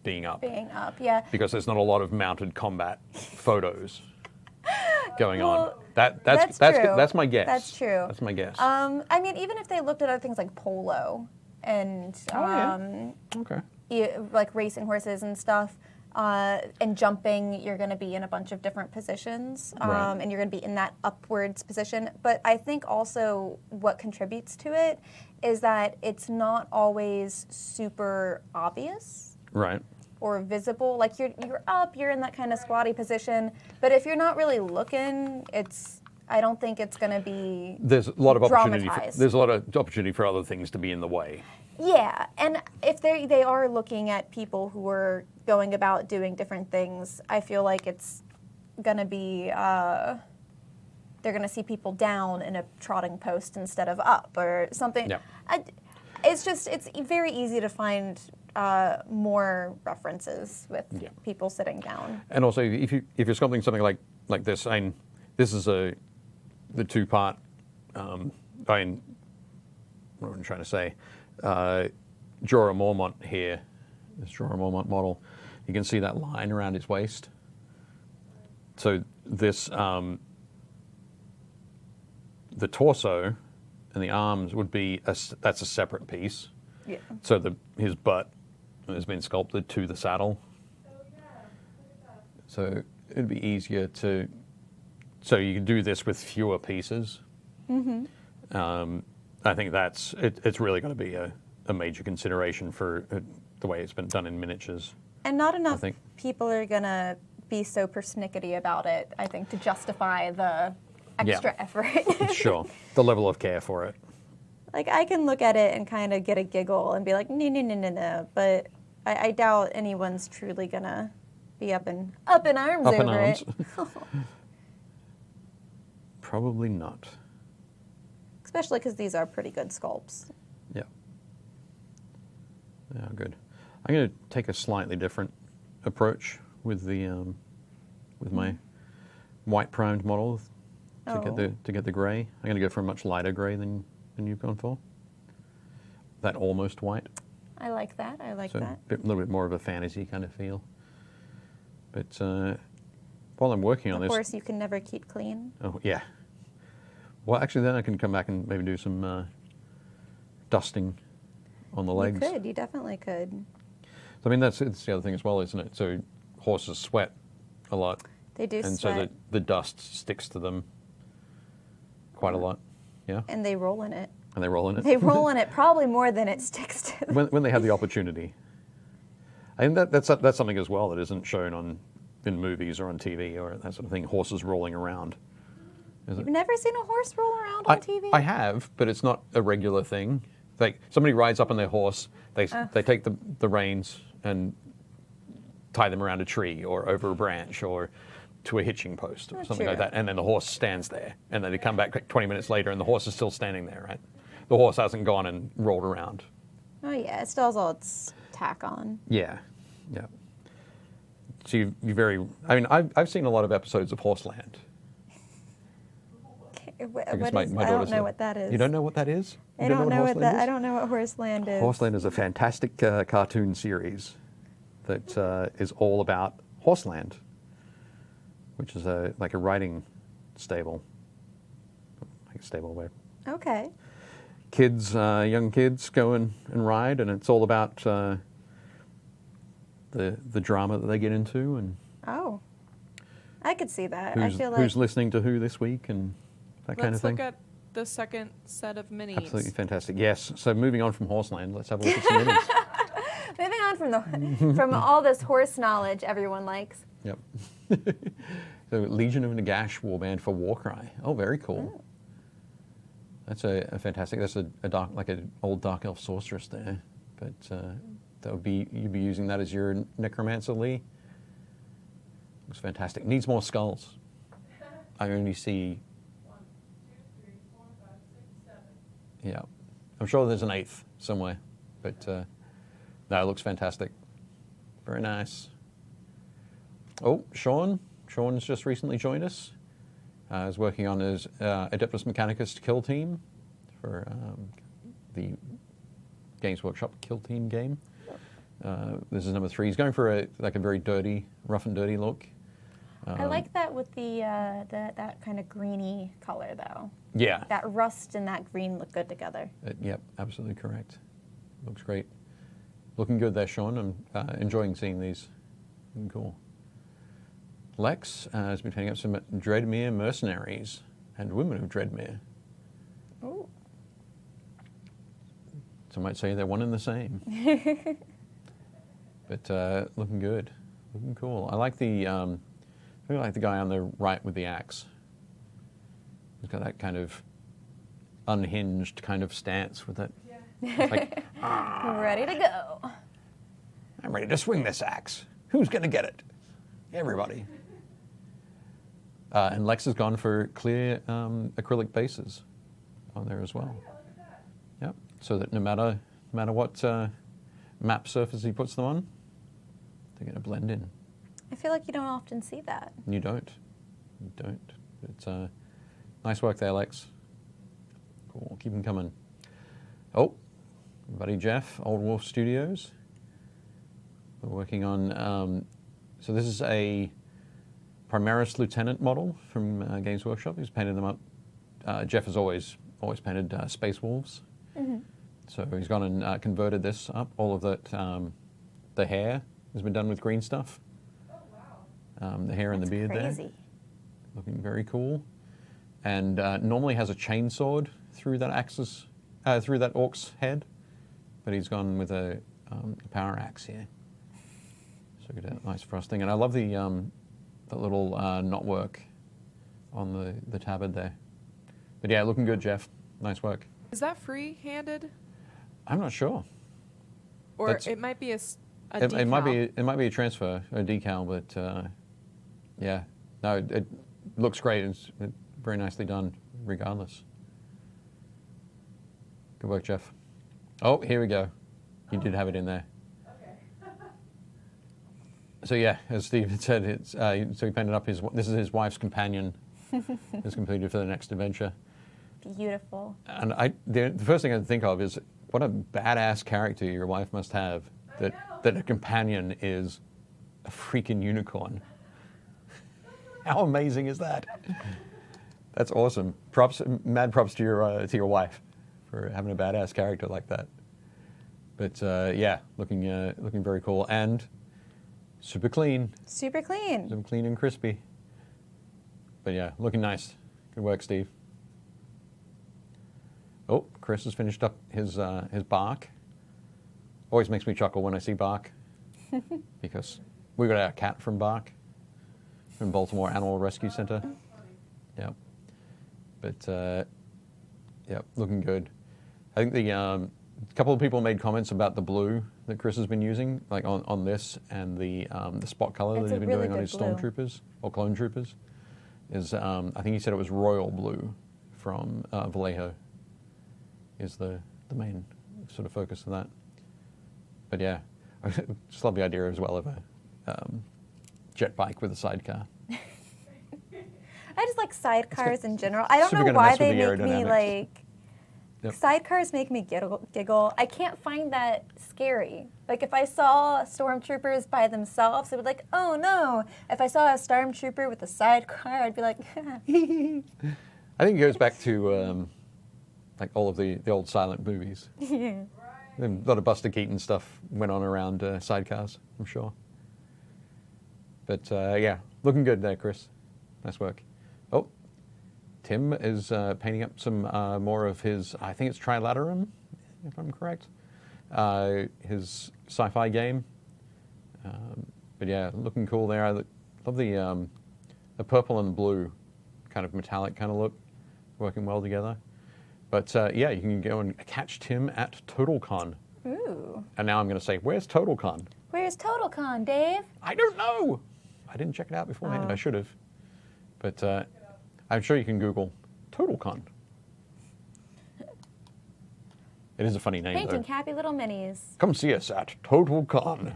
being up. Yeah. Because there's not a lot of mounted combat photos going on. That's true. That's my guess. That's true. That's my guess. I mean, even if they looked at other things like polo and Okay. like racing horses and stuff, and jumping, you're going to be in a bunch of different positions, Right. and you're going to be in that upwards position. But I think also what contributes to it is that it's not always super obvious. Right. Or visible, like you're up, you're in that kind of squatty position. But if you're not really looking, I don't think it's going to be. There's a lot of opportunity. Dramatized. There's a lot of opportunity for other things to be in the way. Yeah, and if they are looking at people who are going about doing different things, I feel like it's going to be. They're going to see people down in a trotting post instead of up or something. Yeah. It's very easy to find more references with people sitting down. And also, if you're sculpting something like this, this is the 2-part. What am I trying to say? Jorah Mormont here, this Jorah Mormont model. You can see that line around his waist. So this, the torso and the arms would be that's a separate piece. Yeah. So his butt has been sculpted to the saddle. Oh yeah, look at that. So it'd be easier to so you can do this with fewer pieces. I think it's really going to be a major consideration for the way it's been done in miniatures. And not enough think. people are going to be so persnickety about it, I think, to justify the extra effort. Sure. The level of care for it. Like, I can look at it and kind of get a giggle and be like, no, no, no, no, no. But I doubt anyone's truly going to be up in arms Up over in arms. it. Probably not. Especially because these are pretty good sculpts. Yeah. Yeah, good. I'm going to take a slightly different approach with the with my white primed model to get the grey. I'm going to go for a much lighter grey than you've gone for. That almost white. I like that. I like So that. a little bit more of a fantasy kind of feel. But while I'm working on Of this, course, you can never keep clean. oh yeah. Well, actually, then I can come back and maybe do some dusting on the legs. You could. You definitely could. So, I mean, it's the other thing as well, isn't it? So horses sweat a lot. They do And sweat. so the dust sticks to them quite a lot. Yeah? And they roll in it. And they roll in it. They roll in it probably more than it sticks to them. when they have the opportunity. I think that's something as well that isn't shown in movies or on TV or that sort of thing, horses rolling around. Is You've it? never seen a horse roll around on TV? I have, but it's not a regular thing. Like somebody rides up on their horse, they take the reins and tie them around a tree or over a branch or to a hitching post or something like true. that, and then the horse stands there, and then they come back 20 minutes later, and the horse is still standing there, right? The horse hasn't gone and rolled around. Oh, yeah. It still has all its tack on. Yeah, yeah. So you very. I mean, I've seen a lot of episodes of Horseland. Okay, I guess what is, I don't daughter's know there. what that is. You don't know what that is? I You don't know what Horseland that. is? I don't know what Horseland is. Horseland is a fantastic cartoon series that is all about Horseland, which is like a riding stable. Like a stable where Okay. kids, young kids go and ride, and it's all about the drama that they get into and Oh. I could see that. I feel like who's listening to who this week and that kind of Let's thing. look at the second set of minis. Absolutely fantastic. Yes. So moving on from Horseland, let's have a look at some minis. moving on from from all this horse knowledge everyone likes. Yep. So Legion of Nagash warband for Warcry. Oh, very cool. That's a fantastic. That's a dark, like an old dark elf sorceress there. But that would be you'd be using that as your necromancer, Lee. Looks fantastic. Needs more skulls. I only see. 1, 2, 3, 4, 5, 6, 7. Yeah, I'm sure there's an eighth somewhere, but no, it looks fantastic. Very nice. Oh, Sean. Sean's just recently joined us. Is working on his Adeptus Mechanicus kill team for the Games Workshop kill team game. This is number 3. He's going for a very dirty, rough and dirty look. I like that with the that kind of greeny color though. Yeah. That rust and that green look good together. Yep, absolutely correct. Looks great. Looking good there, Sean. I'm enjoying seeing these. Cool. Lex has been taking up some Dreadmere mercenaries and women of Dreadmere. Ooh. Some might say they're one and the same. But looking good. Looking cool. I like the guy on the right with the axe. He's got that kind of unhinged kind of stance with that. It's like, Ready to go. I'm ready to swing this axe. Who's going to get it? Everybody. And Lex has gone for clear acrylic bases on there as well. Yep. So that no matter what map surface he puts them on, they're going to blend in. I feel like you don't often see that. You don't. You don't. It's nice work there, Lex. Cool. Keep them coming. Oh, buddy Jeff, Old Wolf Studios. We're working on. So this is a Primaris Lieutenant model from Games Workshop. He's painted them up. Jeff has always painted Space Wolves. Mm-hmm. So he's gone and converted this up. All of that, the hair has been done with green stuff. Oh, wow. The hair and the That's beard crazy. there. looking very cool. And normally has a chainsword through that axis, through that orc's head, but he's gone with a power axe here. So get a nice frosting, and I love the little knotwork on the tabard there. But yeah, looking good, Jeff. Nice work. Is that free-handed? I'm not sure. Or That's- it might be a It decal. might be a transfer, a decal, but yeah, no, it looks great. It's very nicely done, regardless. Good work, Jeff. Oh, here we go. You did have it in there. Okay. So yeah, as Steve had said, it's so he painted up this is his wife's companion. Is completed for the next adventure. Beautiful. And the first thing I think of is what a badass character your wife must have that a companion is a freaking unicorn. How amazing is that? That's awesome. Mad props to your wife for having a badass character like that. But yeah, looking very cool and super clean. Super clean. Super clean and crispy. But yeah, looking nice. Good work, Steve. Oh, Chris has finished up his bark. Always makes me chuckle when I see bark because we got our cat from bark from Baltimore Animal Rescue Center. Yeah, but yeah, looking good. I think a couple of people made comments about the blue that Chris has been using, like on this and the spot color It's that a he's been really doing on good his blue. stormtroopers or clone troopers. Is I think he said it was royal blue from Vallejo. Is the main sort of focus of that. But yeah, I just love the idea as well of a jet bike with a sidecar. I just like sidecars in general. I don't super know gonna why mess with they the make me aerodynamics. like. Yep. Sidecars make me giggle. I can't find that scary. Like if I saw stormtroopers by themselves, I would be like, oh no. If I saw a stormtrooper with a sidecar, I'd be like, I think it goes back to like all of the old silent movies. yeah. A lot of Buster Keaton stuff went on around sidecars, I'm sure. But yeah, looking good there, Chris. Nice work. Oh, Tim is painting up some more of his, I think it's Trilaterum, if I'm correct, his sci-fi game. But yeah, looking cool there. I love the purple and blue kind of metallic kind of look, working well together. But yeah, you can go and catch Tim at TotalCon. Ooh. And now I'm going to say, where's TotalCon? Where's TotalCon, Dave? I don't know. I didn't check it out beforehand. Oh. I should have. But I'm sure you can Google TotalCon. It is a funny name, Painting though. happy little minis. Come see us at TotalCon.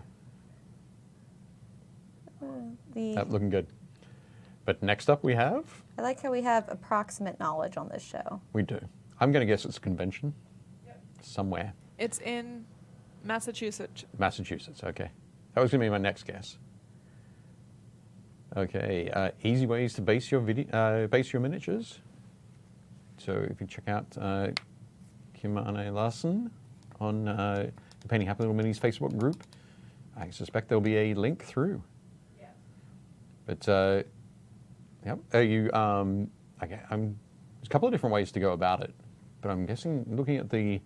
Looking good. But next up we have... I like how we have approximate knowledge on this show. We do. I'm going to guess it's a convention. Yep. Somewhere. It's in Massachusetts. Massachusetts, okay. That was going to be my next guess. Okay, easy ways to base your miniatures. So if you check out Kimane Larson on the Painting Happy Little Minis Facebook group, I suspect there'll be a link through. Yeah. But yep, there's a couple of different ways to go about it. But I'm guessing, looking at we've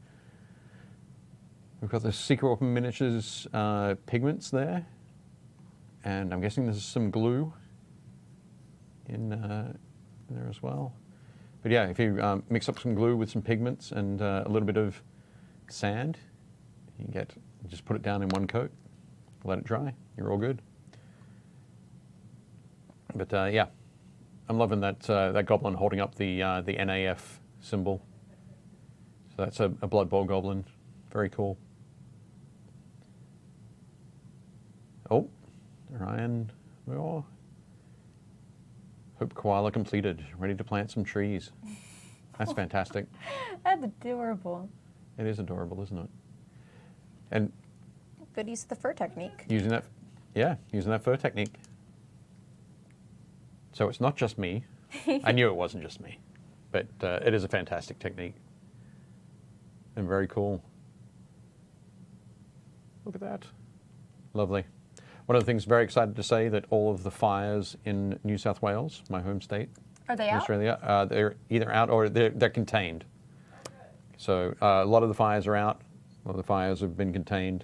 got the Secret Weapon Miniatures pigments there. And I'm guessing there's some glue in there as well. But yeah, if you mix up some glue with some pigments and a little bit of sand, you just put it down in one coat, let it dry, you're all good. But yeah, I'm loving that goblin holding up the NAF symbol. So that's a Blood Bowl goblin, very cool. Oh. Ryan, oh. Hope koala completed. Ready to plant some trees. That's fantastic. That's adorable. It is adorable, isn't it? And Good use of the fur technique. using that fur technique. So it's not just me. I knew it wasn't just me, but it is a fantastic technique and very cool. Look at that. Lovely. One of the things very excited to say that all of the fires in New South Wales, my home state, Are they in out? Australia, they're either out or they're contained. So a lot of the fires are out. A lot of the fires have been contained.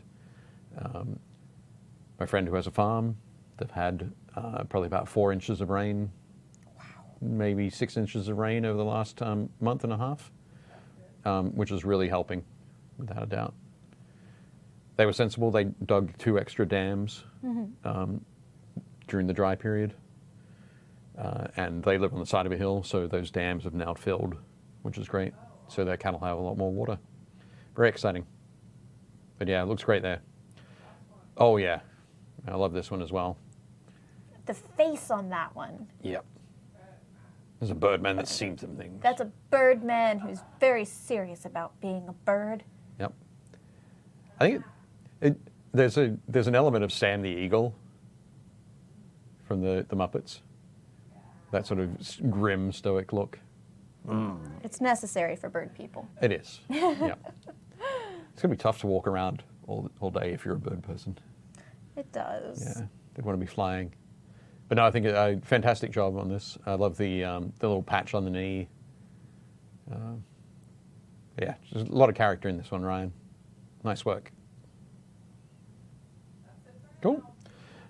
My friend who has a farm, they've had probably about 4 inches of rain, maybe 6 inches of rain over the last month and a half, which is really helping, without a doubt. They were sensible. They dug 2 extra dams during the dry period. And they live on the side of a hill, so those dams have now filled, which is great. So their cattle have a lot more water. Very exciting. But yeah, it looks great there. Oh yeah, I love this one as well. The face on that one. Yep. There's a birdman that's seen some things. That's a birdman who's very serious about being a bird. Yep. I think there's an element of Sam the Eagle from the Muppets. That sort of grim, stoic look. It's necessary for bird people. It is. Yeah. It's going to be tough to walk around all day if you're a bird person. It does. Yeah. They want to be flying. But no, I think a fantastic job on this. I love the little patch on the knee. Yeah, there's a lot of character in this one, Ryan. Nice work. Cool.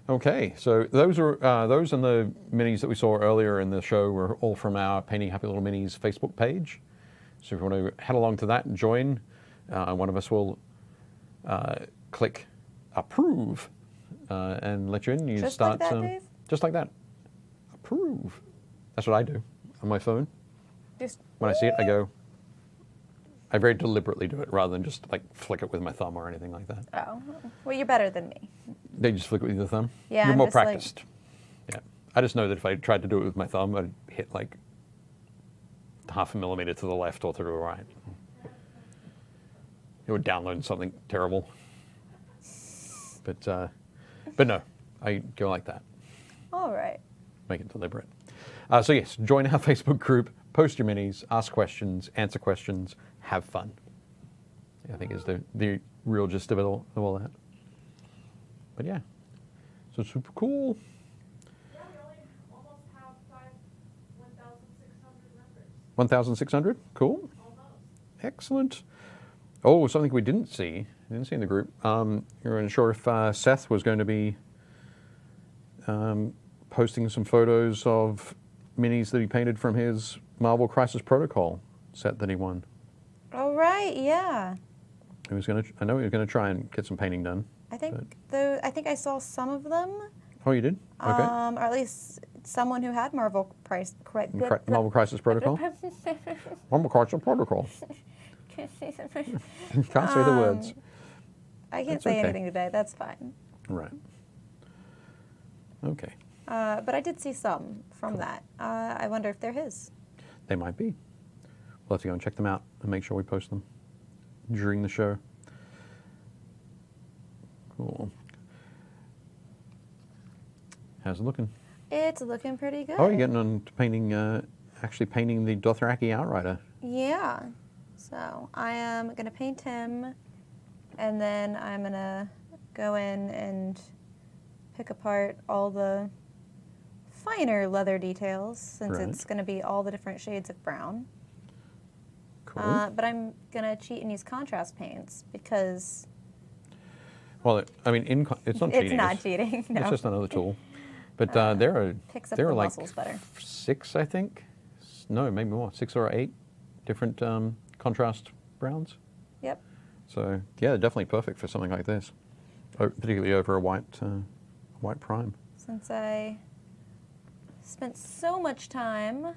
Okay, so those and the minis that we saw earlier in the show were all from our Painting Happy Little Minis Facebook page. So if you want to head along to that and join, one of us will click approve and let you in. You Just start like that, Dave? just like that. Approve. That's what I do on my phone. Just When I see it, I go. I very deliberately do it rather than just like flick it with my thumb or anything like that. oh, well, you're better than me. They just flick it with your thumb. Yeah, You're I'm more just like- practiced. Yeah, I just know that if I tried to do it with my thumb, I'd hit like 0.5 millimeter to the left or to the right. It would download something terrible. But no, I go like that. All right. Make it deliberate. So yes, join our Facebook group, post your minis, ask questions, answer questions, have fun. I think is the real gist of it all that. But yeah, so super cool. Yeah, we only almost have 1,600 members. 1,600, cool, Almost. excellent. Oh, something we didn't see in the group. You weren't sure if Seth was going to be posting some photos of minis that he painted from his Marvel Crisis Protocol set that he won. All right. Yeah. I know he was going to try and get some painting done. I think I saw some of them. Oh, you did? Okay. Or at least someone who had Marvel Marvel Crisis Protocol? Marvel Crisis Protocol. Can't say the words. I can't That's say okay. anything today. That's fine. Right. Okay. But I did see some from that. I wonder if they're his. They might be. We'll have to go and check them out and make sure we post them during the show. Cool. How's it looking? It's looking pretty good. Oh, you're getting on to painting, actually painting the Dothraki Outrider. Yeah. So I am going to paint him, and then I'm going to go in and pick apart all the finer leather details, since Right. it's going to be all the different shades of brown. Cool. But I'm going to cheat and use contrast paints because Well, I mean, it's not cheating. it's not cheating. No. It's just another tool. But there picks up are the like muscles better. 6, I think. No, maybe more. 6 or 8 different contrast browns. Yep. So yeah, they're definitely perfect for something like this, particularly over a white prime. Since I spent so much time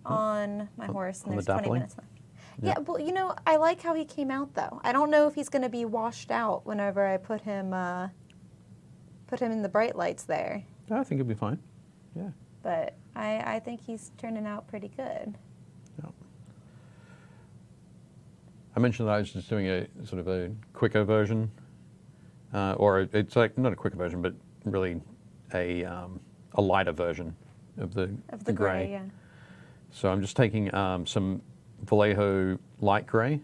on my horse, and on the there's 20 dappling? minutes left. Yeah, well, you know, I like how he came out, though. I don't know if he's going to be washed out whenever I put him in the bright lights there. I think it'll be fine. Yeah. But I think he's turning out pretty good. Yeah. I mentioned that I was just doing a sort of a quicker version, or it's like not a quicker version, but really a lighter version of the gray, yeah. So I'm just taking some Vallejo light gray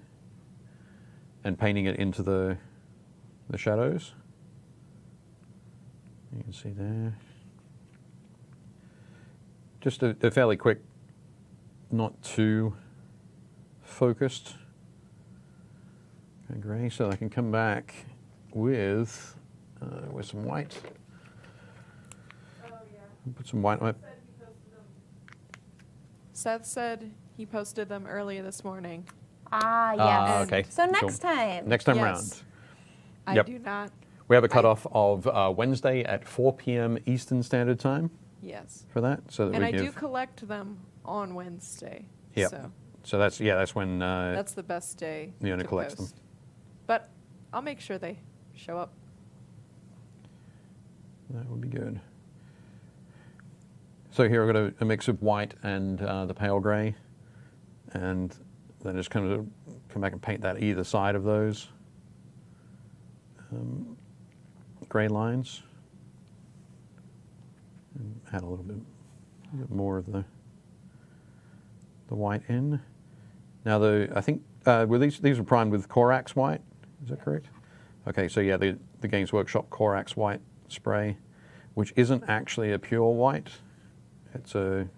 and painting it into the shadows. You can see there. Just a fairly quick, not too focused grey, so I can come back with some white. Oh, yeah. Put some white on it. Said he posted them. Seth said he posted them earlier this morning. Ah, yes. Okay. So next time. Next time Yes. round. I Yep. do not. We have a cutoff of Wednesday at 4 p.m. Eastern Standard Time Yes. for that, so that And we I give. do collect them on Wednesday. Yep. So that's when that's the best day the owner to collects them. post. But I'll make sure they show up. That would be good. So here I've got a mix of white and the pale grey, and then just kind of come back and paint that either side of those grey lines. And add a little bit more of the white in. Now I think were these are primed with Corax white, is that correct? Okay, so yeah, the Games Workshop Corax white spray, which isn't actually a pure white. It's a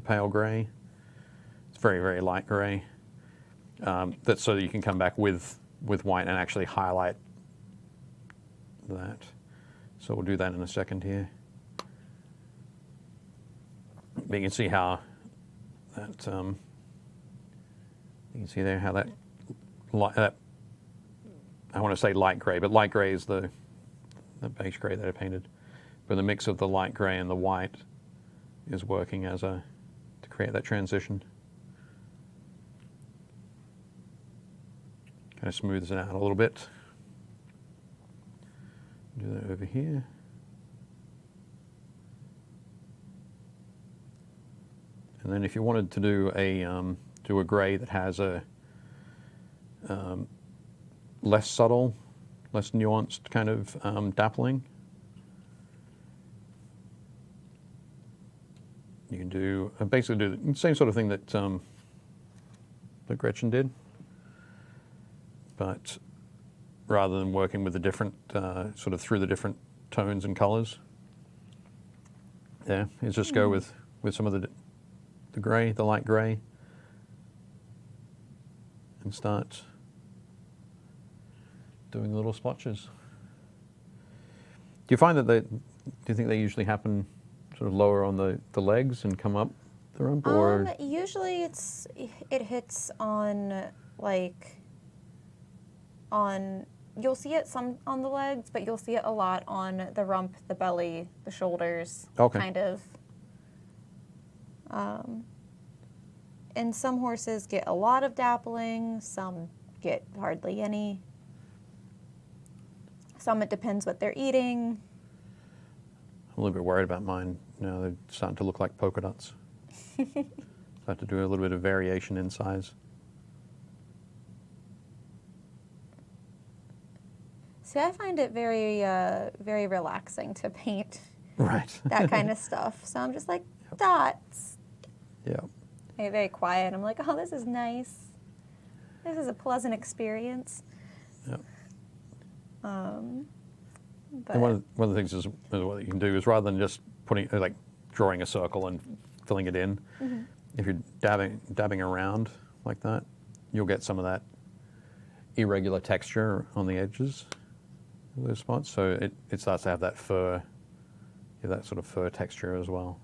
pale grey. It's very, very light grey. That's so that you can come back with white and actually highlight that. So we'll do that in a second here. But you can see how that you can see there how that I want to say light grey, but light grey is the beige grey that I painted. But the mix of the light grey and the white is working as to create that transition. Kind of smooths it out a little bit. Do that over here. And then if you wanted to do a grey that has a less subtle, less nuanced kind of dappling, you can do basically do the same sort of thing that that Gretchen did, but rather than working with the different sort of through the different tones and colours, yeah, is just go with some of the grey, the light grey, and start doing little splotches. Do you find that do you think they usually happen sort of lower on the legs and come up the rump, or? Usually it hits on you'll see it some on the legs, but you'll see it a lot on the rump, the belly, the shoulders, Okay. kind of. And some horses get a lot of dappling, some get hardly any. Some it depends what they're eating. I'm a little bit worried about mine. Now they're starting to look like polka dots. So I have to do a little bit of variation in size. See, I find it very, very relaxing to paint Right. that kind of stuff. So I'm just like, dots. Yeah. I get very quiet. I'm like, oh, this is nice. This is a pleasant experience. Yeah. But And one of the things is what you can do is rather than just putting like drawing a circle and filling it in, if you're dabbing around like that, you'll get some of that irregular texture on the edges of those spots. So it starts to have that fur, that sort of fur texture as well.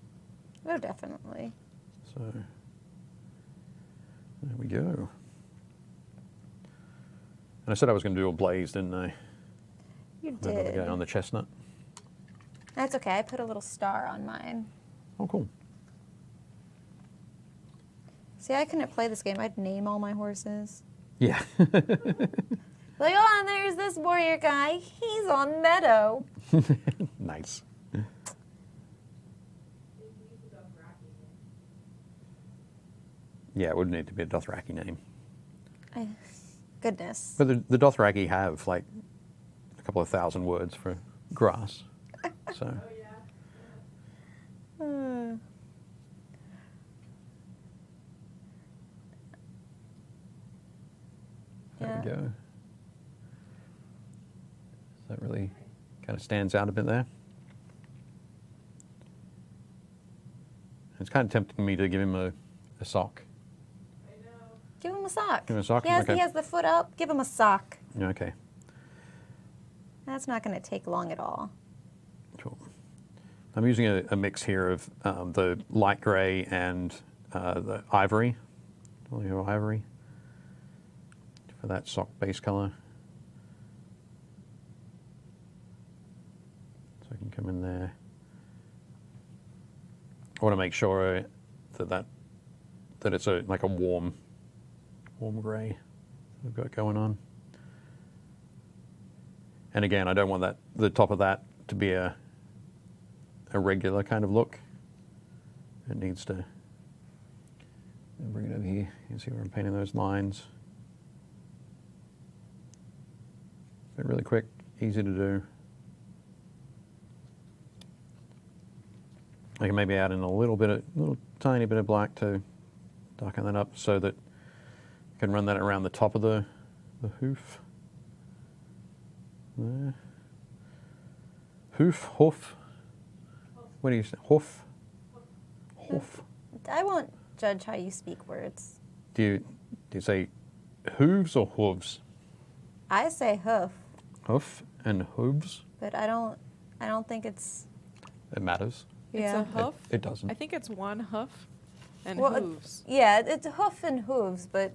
oh, definitely. So there we go. And I said I was going to do a blaze, didn't I? You The other did. guy on the chestnut. That's okay. I put a little star on mine. Oh, cool. See, I couldn't play this game. I'd name all my horses. Yeah. Like, oh, and there's this warrior guy. He's on Meadow. Nice. They use the Dothraki name. Yeah, it would need to be a Dothraki name. Goodness. But the Dothraki have like a couple of thousand words for grass. So Oh, yeah. there we Yeah. go. That really kind of stands out a bit there. It's kind of tempting me to give him a sock. I know. Give him a sock. Give him a sock? He has, Okay. he has the foot up. Give him a sock. Okay, That's not going to take long at all. cool. I'm using a mix here of the light gray and the ivory, ivory, for that sock base color. So I can come in there. I want to make sure that it's like a warm gray we've got going on. And again, I don't want the top of that to be a regular kind of look. It needs to. I'll bring it over here. You see where I'm painting those lines. They're really quick, easy to do. I can maybe add in a little tiny bit of black to darken that up so that I can run that around the top of the hoof. There. Hoof. What do you say? Hoof? Hoof. I won't judge how you speak words. Do you say hooves or hooves? I say hoof, Hoof and hooves? but I don't think it's. It matters. Yeah. It's a hoof. It doesn't. I think it's one hoof and Well, hooves. Yeah, it's hoof and hooves, but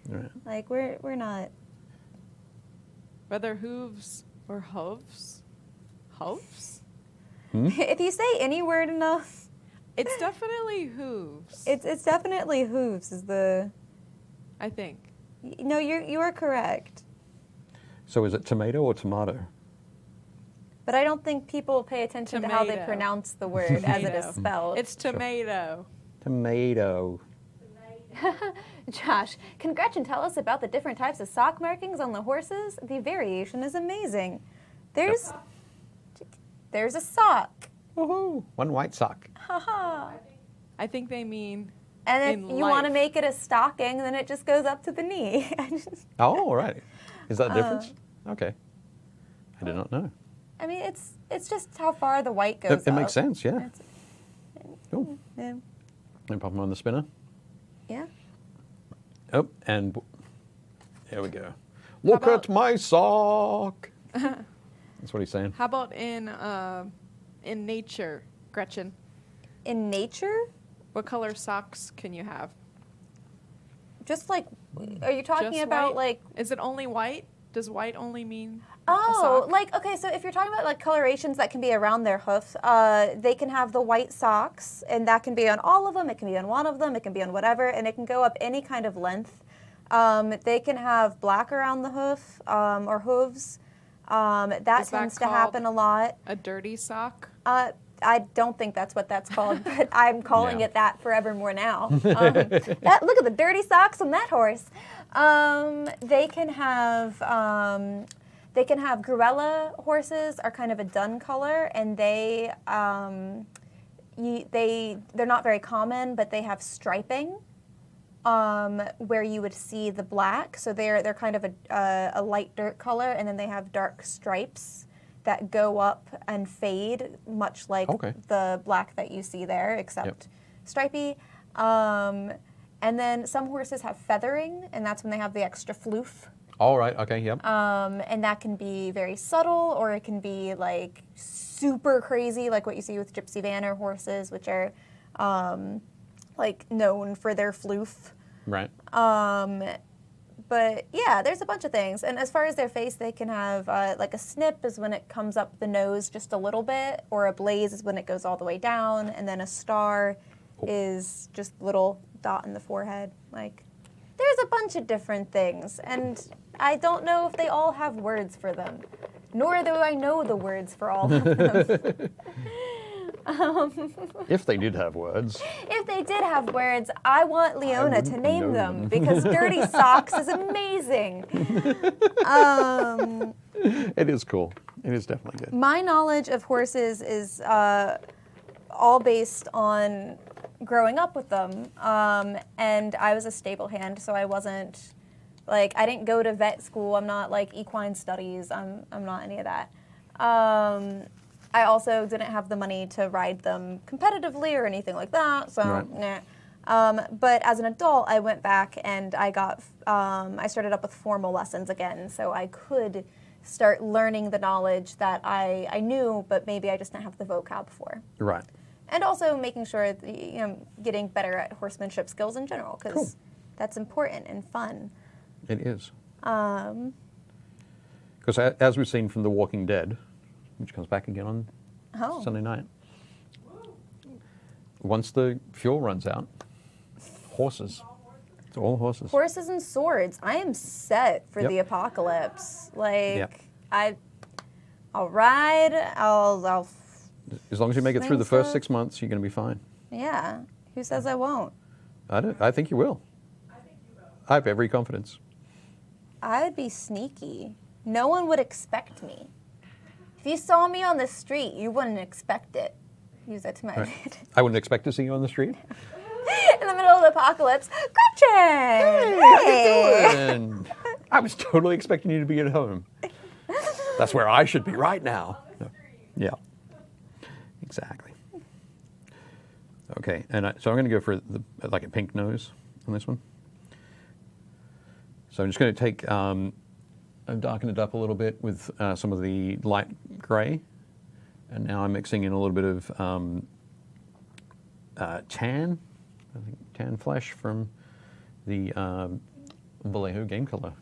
Right. like we're not. Whether hooves or hooves? Hooves? If you say any word enough, It's definitely hooves. it's definitely hooves. Is the. I think. No, you are correct, So is it tomato or tomato? but I don't think people pay attention to how they Tomato. pronounce the word as it is Tomato. spelled. It's tomato. Tomato. Josh, can Gretchen tell us about the different types of sock markings on the horses? The variation is amazing. There's a sock. Woohoo! One white sock. Haha. I think they mean And if in you want to life. make it a stocking, then it just goes up to the knee. Oh, all right. Is that a difference? Okay. I did not know. I mean, it's just how far the white goes It up. makes sense, yeah. It's- Cool. Yeah. Let me pop them on the spinner. Yeah. Oh, and there we go. Look about- at my sock. That's what he's saying. How about in nature, Gretchen? In nature, What color socks can you have? just like, are you talking Just about white? like? Is it only white? Does white only mean Oh, a sock? like okay. So if you're talking about like colorations that can be around their hoof, they can have the white socks, and that can be on all of them. It can be on one of them. It can be on whatever, and it can go up any kind of length. They can have black around the hoof or hooves. That Is that tends to happen a lot. a dirty sock? I don't think that's what that's called, but I'm calling Yeah. it that forevermore now. Look at the dirty socks on that horse. They can have Gruella horses are kind of a dun color, and they're not very common, but they have striping. Where you would see the black, so they're kind of a light dirt color, and then they have dark stripes that go up and fade, much like Okay. the black that you see there, except stripy. And then some horses have feathering, and that's when they have the extra floof. All right. Okay. Yep. And that can be very subtle, or it can be like super crazy, like what you see with Gypsy Vanner horses, which are like known for their floof. Right. But yeah, there's a bunch of things. And as far as their face, they can have like a snip is when it comes up the nose just a little bit, or a blaze is when it goes all the way down, and then a star is just little dot in the forehead. Like, there's a bunch of different things, and I don't know if they all have words for them, nor do I know the words for all of them. If they did have words. If they did have words, I want Leona to wouldn't name know them them. because Dirty Socks is amazing. It is cool. It is definitely good. My knowledge of horses is all based on growing up with them, and I was a stable hand, so I wasn't like I didn't go to vet school. I'm not like equine studies. I'm not any of that. I also didn't have the money to ride them competitively or anything like that, so Right. nah. But as an adult, I went back and I started up with formal lessons again, so I could start learning the knowledge that I knew, but maybe I just didn't have the vocab for. Right. And also making sure that, getting better at horsemanship skills in general, because Cool. that's important and fun. It is. Because as we've seen from The Walking Dead, which comes back again on Sunday night, once the fuel runs out, horses. It's all horses. Horses and swords. I am set for Yep. the apocalypse. Like, Yep. I'll ride. I'll. As long as you make it through the first so. 6 months, you're going to be fine. Yeah. Who says I won't? I think you will. I have every confidence. I would be sneaky. No one would expect me. If you saw me on the street, you wouldn't expect it. Use that to my Right. advantage. I wouldn't expect to see you on the street. In the middle of the apocalypse, Gretchen! Hey! And I was totally expecting you to be at home. That's where I should be right now. No. Yeah. Exactly. Okay, and so I'm going to go for like a pink nose on this one. So I'm just going to take, I've darkened it up a little bit with some of the light gray, and now I'm mixing in a little bit of tan, I think tan flesh from the Vallejo Game Color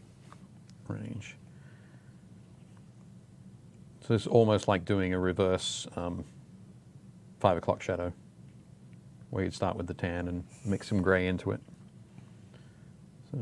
range. So it's almost like doing a reverse 5 o'clock shadow, where you'd start with the tan and mix some gray into it. So.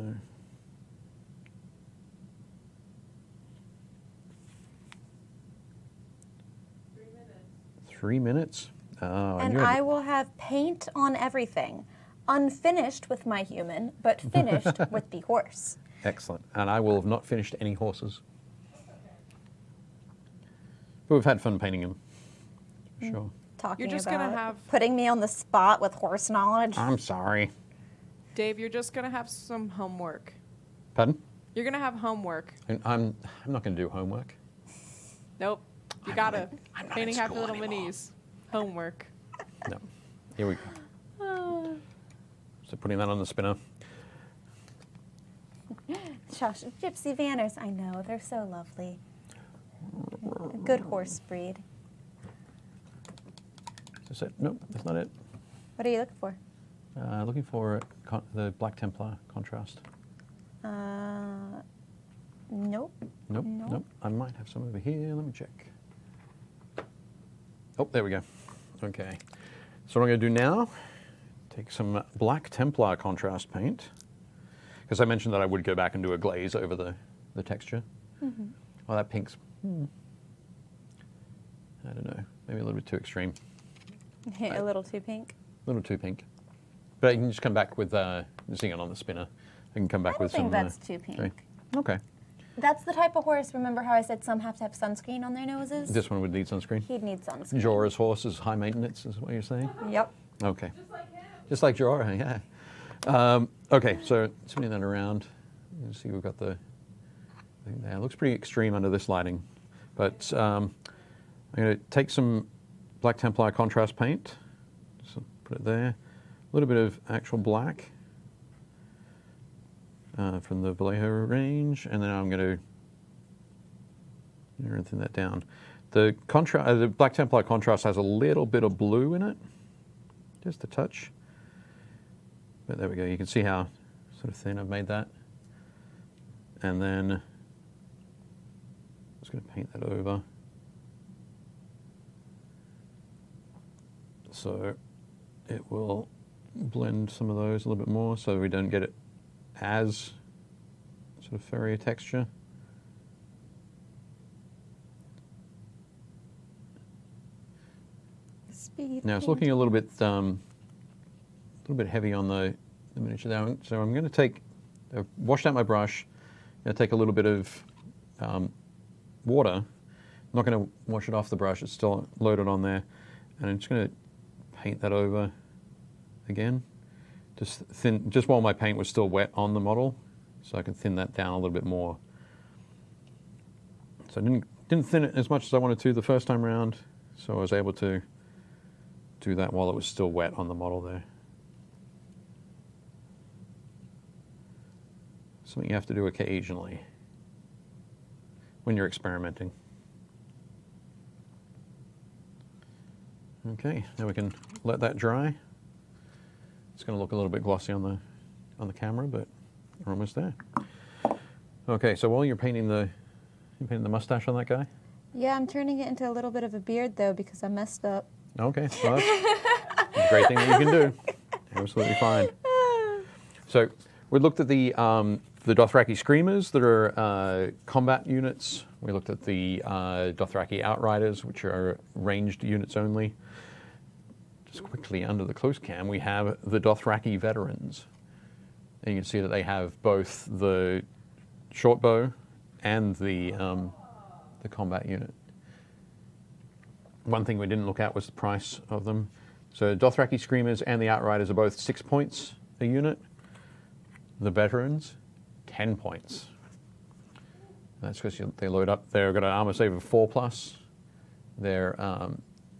3 minutes. And I will have paint on everything. Unfinished with my human, but finished with the horse. Excellent. And I will have not finished any horses. But we've had fun painting them. Sure. Talking You're just about gonna have- putting me on the spot with horse knowledge. I'm sorry. Dave, you're just gonna have some homework. Pardon? You're gonna have homework. I'm not going to do homework. Nope. You I'm gotta. not- I'm not Painting in Happy school Little anymore. Minis. Homework. No. Here we go. So putting that on the spinner. Shush, Gypsy Vanners. I know, they're so lovely. A good horse breed. Is that it? Nope, that's not it. What are you looking for? Looking for the Black Templar contrast. Nope. Nope, nope. I might have some over here. Let me check. Oh, there we go. Okay. So what I'm going to do now, take some Black Templar contrast paint, because I mentioned that I would go back and do a glaze over the texture. Mm-hmm. Well, that pink's, I don't know, maybe a little bit too extreme. A little too pink. A little too pink. But I can just come back with, seeing it on the spinner, I can come back I don't with think some... that's too pink. gray. Okay. That's the type of horse, remember how I said some have to have sunscreen on their noses? This one would need sunscreen. He'd need sunscreen. Jorah's horse is high maintenance, is what you're saying? Yep. Okay. Just like Jorah, yeah. Okay, so spinning that around. You see we've got the thing there. It looks pretty extreme under this lighting. But I'm going to take some Black Templar contrast paint. Just put it there. A little bit of actual black from the Vallejo range. And then I'm going to thin that down. The Black Templar contrast has a little bit of blue in it. Just a touch. But there we go. You can see how sort of thin I've made that. And then I'm just going to paint that over. So it will blend some of those a little bit more so we don't get it as sort of furry a texture. Speed. Now it's looking a little bit heavy on the miniature there. So I'm going to take, I've washed out my brush. I'm going to take a little bit of water. I'm not going to wash it off the brush. It's still loaded on there. And I'm just going to paint that over again. Just while my paint was still wet on the model, so I can thin that down a little bit more. So I didn't thin it as much as I wanted to the first time around. So I was able to do that while it was still wet on the model there. Something you have to do occasionally when you're experimenting. Okay, now we can let that dry. It's going to look a little bit glossy on the camera, but we're almost there. Okay, so while you're painting the mustache on that guy? Yeah, I'm turning it into a little bit of a beard though because I messed up. Okay, well, that's a great thing that you can do. Absolutely fine. So we looked at the Dothraki Screamers that are combat units. We looked at the Dothraki Outriders, which are ranged units only. Just quickly under the close cam, we have the Dothraki Veterans. And you can see that they have both the short bow and the combat unit. One thing we didn't look at was the price of them. So Dothraki Screamers and the Outriders are both 6 points a unit. The Veterans, 10 points. That's because they load up. They've got an armor save of 4+. Their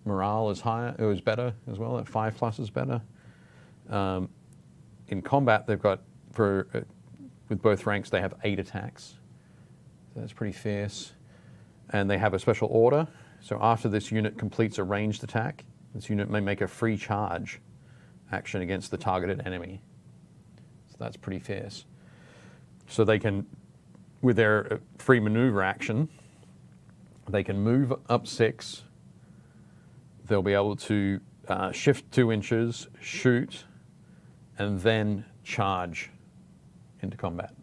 morale is higher. It was better as well. At 5+ is better. In combat, they've got with both ranks they have 8 attacks. So that's pretty fierce. And they have a special order. So after this unit completes a ranged attack, this unit may make a free charge action against the targeted enemy. So that's pretty fierce. So they can, with their free maneuver action, they can move up 6. They'll be able to shift 2 inches, shoot, and then charge into combat.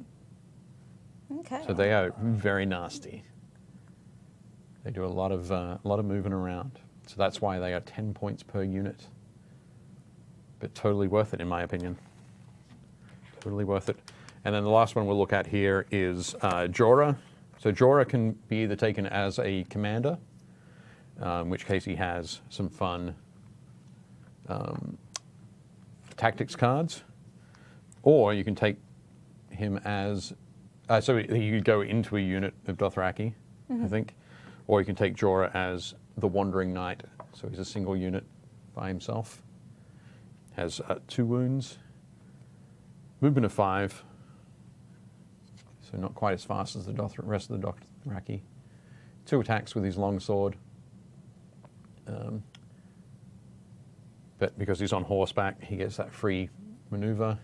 Okay. So they are very nasty. They do a lot of moving around. So that's why they are 10 points per unit. But totally worth it, in my opinion. Totally worth it. And then the last one we'll look at here is Jorah. So Jorah can be either taken as a commander, in which case he has some fun tactics cards, or you can take him as, so he could go into a unit of Dothraki, I think, or you can take Jorah as the Wandering Knight. So he's a single unit by himself. Has 2 wounds, movement of 5, so not quite as fast as the rest of the Dothraki. 2 attacks with his longsword. But because he's on horseback, he gets that free maneuver.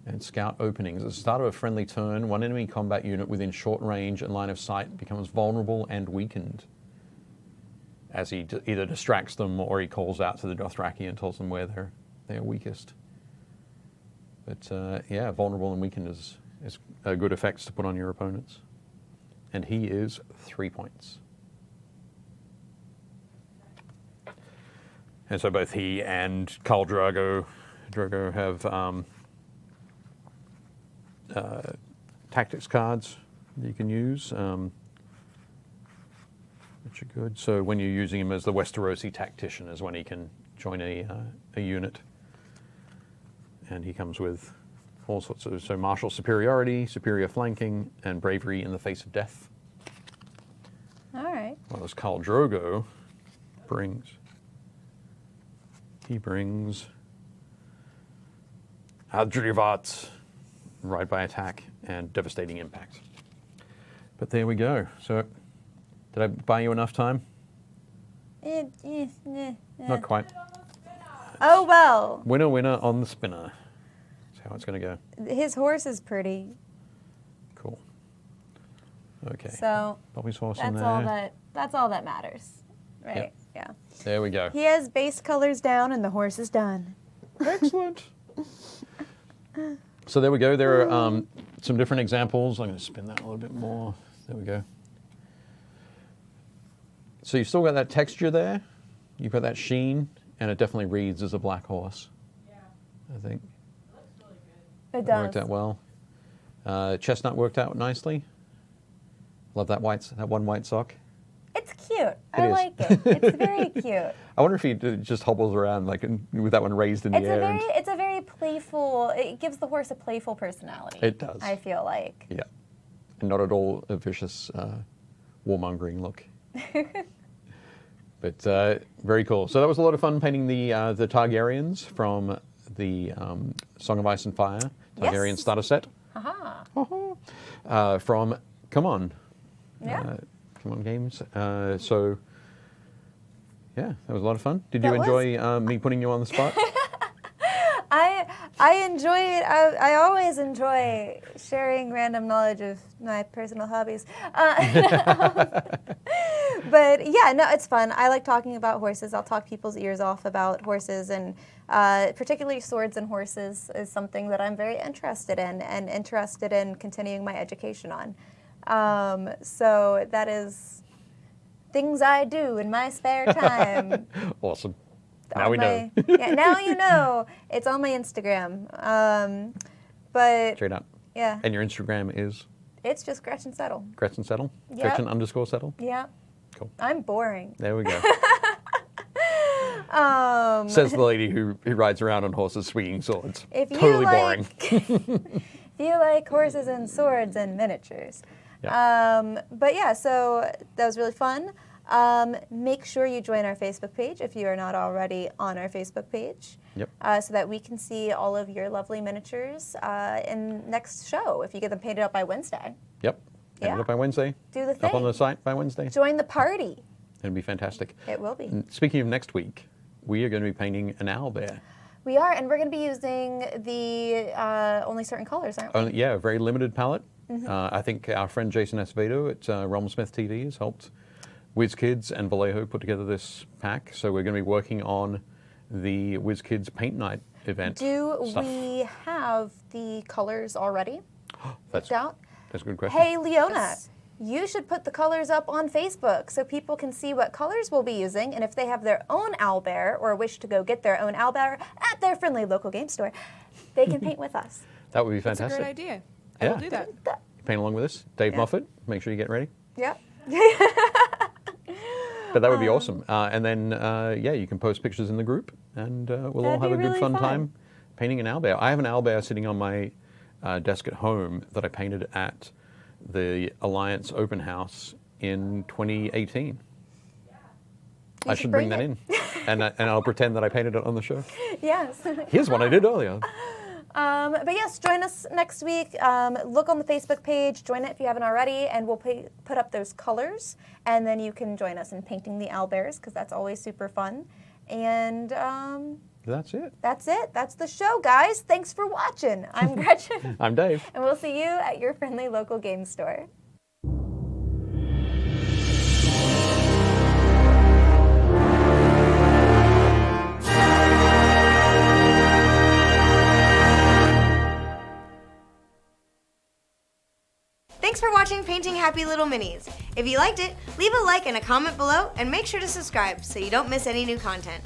And scout openings. At the start of a friendly turn, one enemy combat unit within short range and line of sight becomes vulnerable and weakened as he either distracts them or he calls out to the Dothraki and tells them where they're weakest. But yeah, vulnerable and weakened is a good effects to put on your opponents. And he is 3 points. And so both he and Khal Drogo have tactics cards that you can use, which are good. So when you're using him as the Westerosi tactician is when he can join a unit. And he comes with all sorts of, so martial superiority, superior flanking, and bravery in the face of death. All right. Well, as Khal Drogo brings Adrivat, ride by attack, and devastating impact. But there we go. So, did I buy you enough time? Not quite. Oh, well. Winner, winner on the spinner. That's how it's going to go. His horse is pretty. Cool. Okay. So Bobby's horse in that's there. that's all that matters. Right? Yep. Yeah. There we go. He has base colors down and the horse is done. Excellent. So there we go. There are some different examples. I'm going to spin that a little bit more. There we go. So you've still got that texture there. You've got that sheen, and it definitely reads as a black horse. Yeah, I think it looks really good. It does. worked out well. Chestnut worked out nicely. Love that one white sock. It's cute. I is. like it. It's very cute. I wonder if he just hobbles around like with that one raised in the air. It's a very playful. It gives the horse a playful personality. It does. I feel like. Yeah, and not at all a vicious warmongering look. But very cool. So that was a lot of fun painting the Targaryens from the Song of Ice and Fire Targaryen Yes. Starter Set from CMON. Yeah. CMON Games. So yeah, that was a lot of fun. Did you That was. enjoy me putting you on the spot? I enjoy it. I always enjoy sharing random knowledge of my personal hobbies. But yeah, no, it's fun. I like talking about horses. I'll talk people's ears off about horses, and particularly swords and horses is something that I'm very interested in and interested in continuing my education on. So that is things I do in my spare time. Awesome. Now we know. Yeah, now you know. It's on my Instagram. But Straight up. yeah, And your Instagram is it's just Gretchen Settle. Gretchen Settle? Yep. Gretchen_Settle? Yeah. Cool. I'm boring. There we go. Says the lady who rides around on horses swinging swords. If you Totally like, boring. If you like horses and swords and miniatures. Yeah. But yeah, so that was really fun. Make sure you join our Facebook page if you are not already on our Facebook page. Yep. So that we can see all of your lovely miniatures in next show if you get them painted up by Wednesday. Yep. End Yeah. it up by Wednesday. Do the Up on thing. the site by Wednesday. Join the party. It'll be fantastic. It will be. And speaking of next week, we are going to be painting an owlbear. We are, and we're going to be using the only certain colors, aren't we? Yeah, a very limited palette. Mm-hmm. I think our friend Jason Acevedo at Realm Smith TV has helped WizKids and Vallejo put together this pack. So we're going to be working on the WizKids Paint Night event. Do stuff. we have the colors already That's picked out? That's a good question. Hey, Leona, Yes. you should put the colors up on Facebook so people can see what colors we'll be using, and if they have their own owlbear or wish to go get their own owlbear at their friendly local game store, they can paint with us. That would be That's a fantastic. great idea. I Yeah. will do that. Paint along with us. Dave Yeah. Moffat, make sure you get ready. Yep. But that would be awesome. And then, yeah, you can post pictures in the group, and we'll all That'd have be a good really fun fun. time painting an owlbear. I have an owlbear sitting on my desk at home that I painted at the Alliance Open House in 2018. I should bring that in, and I'll pretend that I painted it on the show. Yes. Here's one I did earlier. But yes, join us next week. Look on the Facebook page, join it if you haven't already, and we'll put up those colors, and then you can join us in painting the owlbears because that's always super fun. And That's it. that's it. That's the show, guys. Thanks for watching. I'm Gretchen, I'm Dave. and we'll see you at your friendly local game store. Thanks for watching Painting Happy Little Minis. If you liked it, leave a like and a comment below, and make sure to subscribe so you don't miss any new content.